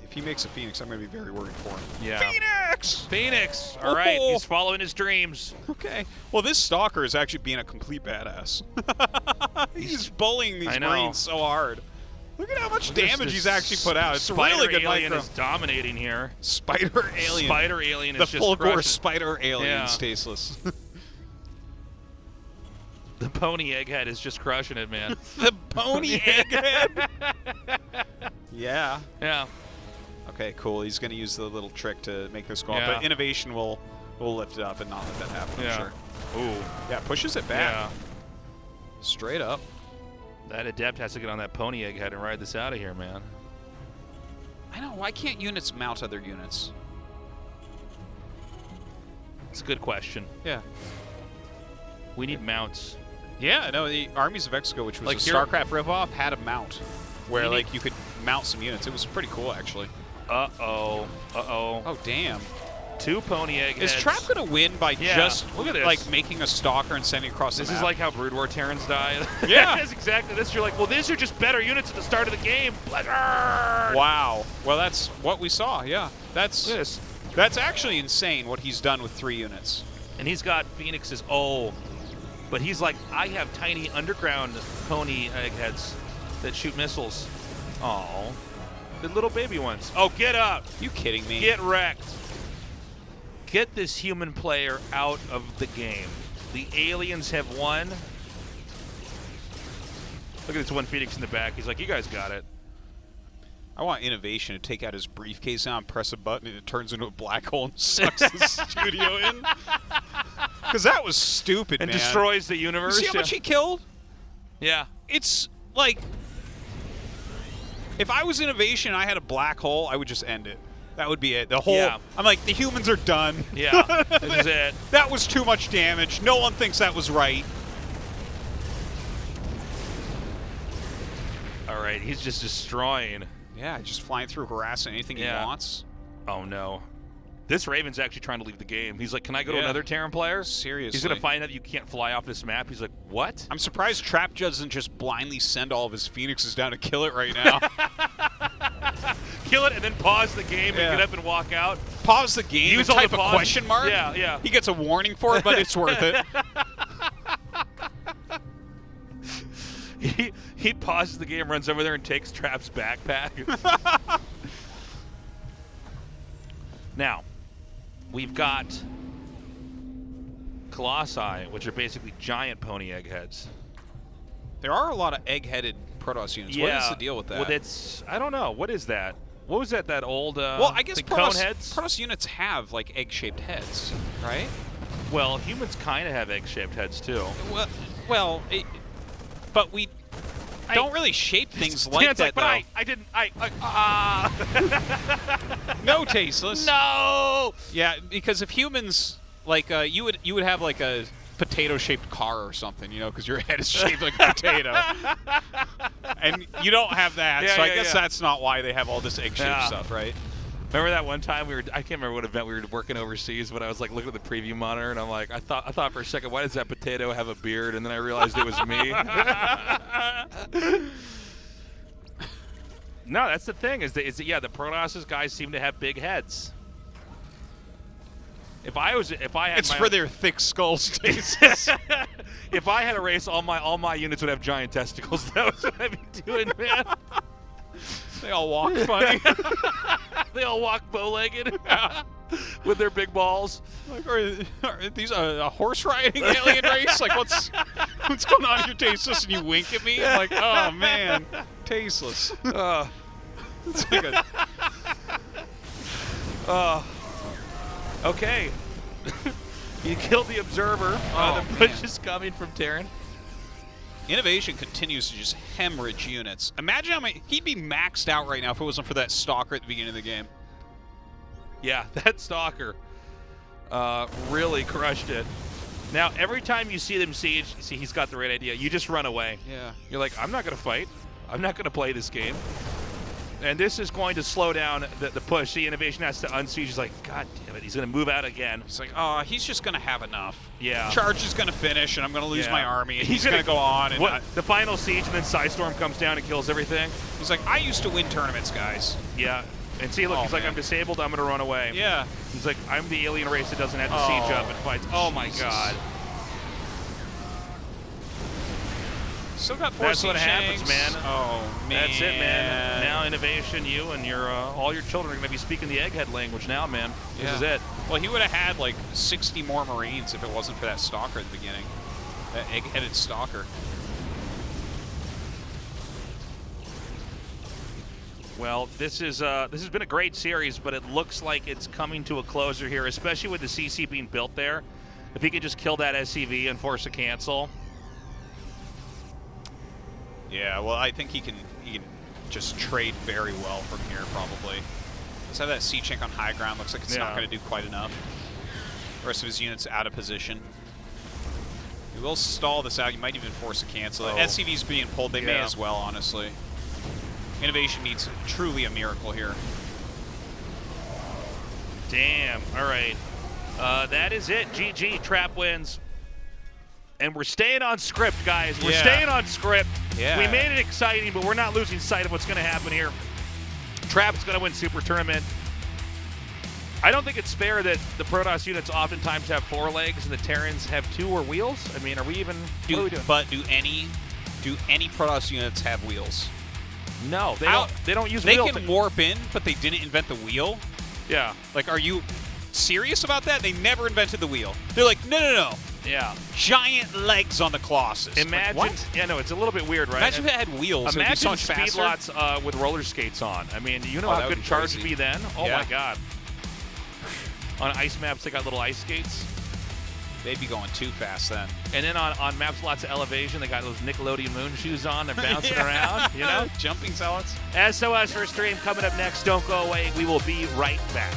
if he makes a Phoenix, I'm going to be very worried for him. Yeah. Phoenix! Phoenix! All right, he's following his dreams. Okay. Well, this Stalker is actually being a complete badass. He's bullying these Marines so hard. Look at how much damage he's actually put out. It's a really good alien micro. is dominating here. Spider alien. Spider alien is just the full crushing. core spider alien is Yeah. tasteless. The pony egghead is just crushing it, man. The pony egghead? Yeah. Yeah. Okay, cool. He's going to use the little trick to make this go up. Yeah. But INnoVation will lift it up and not let that happen, Yeah. I'm sure. Ooh. Yeah, pushes it back. Yeah. Straight up. That Adept has to get on that pony egghead and ride this out of here, man. I know. Why can't units mount other units? It's a good question. Yeah. We need mounts. Yeah, no, the Armies of Exco, which was Like a here- StarCraft ripoff, had a mount where, We like, you could mount some units. It was pretty cool, actually. Uh-oh. Uh-oh. Oh, damn. 2 pony eggheads. Is Trap going to win by Yeah, just, look at this. like, making a Stalker and sending it across This the map? is like how Brood War Terrans die. Yeah. That's exactly this. You're like, well, these are just better units at the start of the game. Pleasure! Wow. Well, that's what we saw, yeah. That's Look at this. That's actually insane what he's done with 3 units. And he's got Phoenixes. Oh. But he's like, I have tiny underground pony eggheads that shoot missiles. Oh. The little baby ones. Oh, get up. You kidding me? Get wrecked. Get this human player out of the game. The aliens have won. Look at this one Phoenix in the back. He's like, you guys got it. I want INnoVation to take out his briefcase now and press a button and it turns into a black hole and sucks the studio in. Because that was stupid, and man. destroys the universe. You see how much he killed? Yeah. It's like, if I was INnoVation and I had a black hole, I would just end it. That would be it. The whole, Yeah. I'm like, the humans are done. Yeah, this is it. That was too much damage. No one thinks that was right. All right, he's just destroying. Yeah, just flying through, harassing anything he wants. Oh, no. This Raven's actually trying to leave the game. He's like, can I go to another Terran player? Seriously. He's going to find out you can't fly off this map. He's like, what? I'm surprised Trap doesn't just blindly send all of his Phoenixes down to kill it right now. kill it and then pause the game and get up and walk out. Pause the game. Use type all the a question mark. Yeah, yeah. He gets a warning for it, but it's worth it. He pauses the game, runs over there, and takes Trap's backpack. Now, we've got Colossi, which are basically giant pony eggheads. There are a lot of egg-headed Protoss units. Yeah. What is the deal with that? Well, I don't know. What is that? What was that old well, I guess cone heads? Protoss units have, like, egg-shaped heads, right? Well, humans kind of have egg-shaped heads, too. But we don't really shape things like that, but though. I didn't. No, Tasteless. No! Yeah, because if humans, like, you would have, like, a potato-shaped car or something, you know, because your head is shaped like a potato. And you don't have that, so I guess that's not why they have all this egg-shaped stuff, right? Remember that one time I can't remember what event we were working overseas, but I was like looking at the preview monitor and I'm like, I thought for a second, why does that potato have a beard? And then I realized it was me. No, that's the thing the Protoss guys seem to have big heads. If I had it's for their thick skulls. If I had a race, all my units would have giant testicles. That was what I'd be doing, man. They all walk funny. They all walk bow-legged with their big balls. Like, are these a horse riding alien race? Like, what's going on here, Tasteless? And you wink at me. I'm like, oh man, Tasteless. It's like okay. You killed the observer. The push is coming from Terran. INnoVation continues to just hemorrhage units. Imagine how many... He'd be maxed out right now if it wasn't for that Stalker at the beginning of the game. Yeah, that Stalker really crushed it. Now, every time you see them siege, see, he's got the right idea. You just run away. Yeah. You're like, I'm not going to fight. I'm not going to play this game. And this is going to slow down the push. See, INnoVation has to unsiege. He's like, God damn it, he's going to move out again. He's like, oh, he's just going to have enough. Yeah. Charge is going to finish, and I'm going to lose my army. And he's going to go on. And the final siege, and then Psystorm comes down and kills everything. He's like, I used to win tournaments, guys. Yeah. And see, look, he's like, I'm disabled, I'm going to run away. Yeah. He's like, I'm the alien race that doesn't have to siege up and fights. Oh, my God. Still got 4 That's what happens, man. Oh, man. That's it, man. Now INnoVation, you and your all your children are going to be speaking the egghead language now, man. This is it. Well, he would have had like 60 more Marines if it wasn't for that Stalker at the beginning. That egg-headed Stalker. Well, this has been a great series, but it looks like it's coming to a closer here, especially with the CC being built there. If he could just kill that SCV and force a cancel. Yeah, well, I think he can just trade very well from here, probably. Let's have that Sea-Chink on high ground. Looks like it's not going to do quite enough. The rest of his units out of position. He will stall this out. You might even force a cancel. SCV's being pulled. They may as well, honestly. INnoVation needs truly a miracle here. Damn. All right. That is it. GG. Trap wins. And we're staying on script, guys. We're staying on script. Yeah. We made it exciting, but we're not losing sight of what's going to happen here. Trap's going to win Super Tournament. I don't think it's fair that the Protoss units oftentimes have 4 legs and the Terrans have 2 or wheels. I mean, are we even... But do any Protoss units have wheels? No, they don't use wheels. wheel. They can warp in, but they didn't invent the wheel? Yeah. Like, are you serious about that? They never invented the wheel. They're like, no. Yeah. Giant legs on the Colossus. Imagine. Like, what? Yeah, no, it's a little bit weird, right? Imagine if it had wheels. Imagine it would be so much speed faster. lots with roller skates on. I mean, you know how good charge would be then? Oh, my God. On ice maps, they got little ice skates. They'd be going too fast then. And then on maps, lots of elevation, they got those Nickelodeon moon shoes on. They're bouncing around, you know? Jumping salads. SOS for stream coming up next. Don't go away. We will be right back.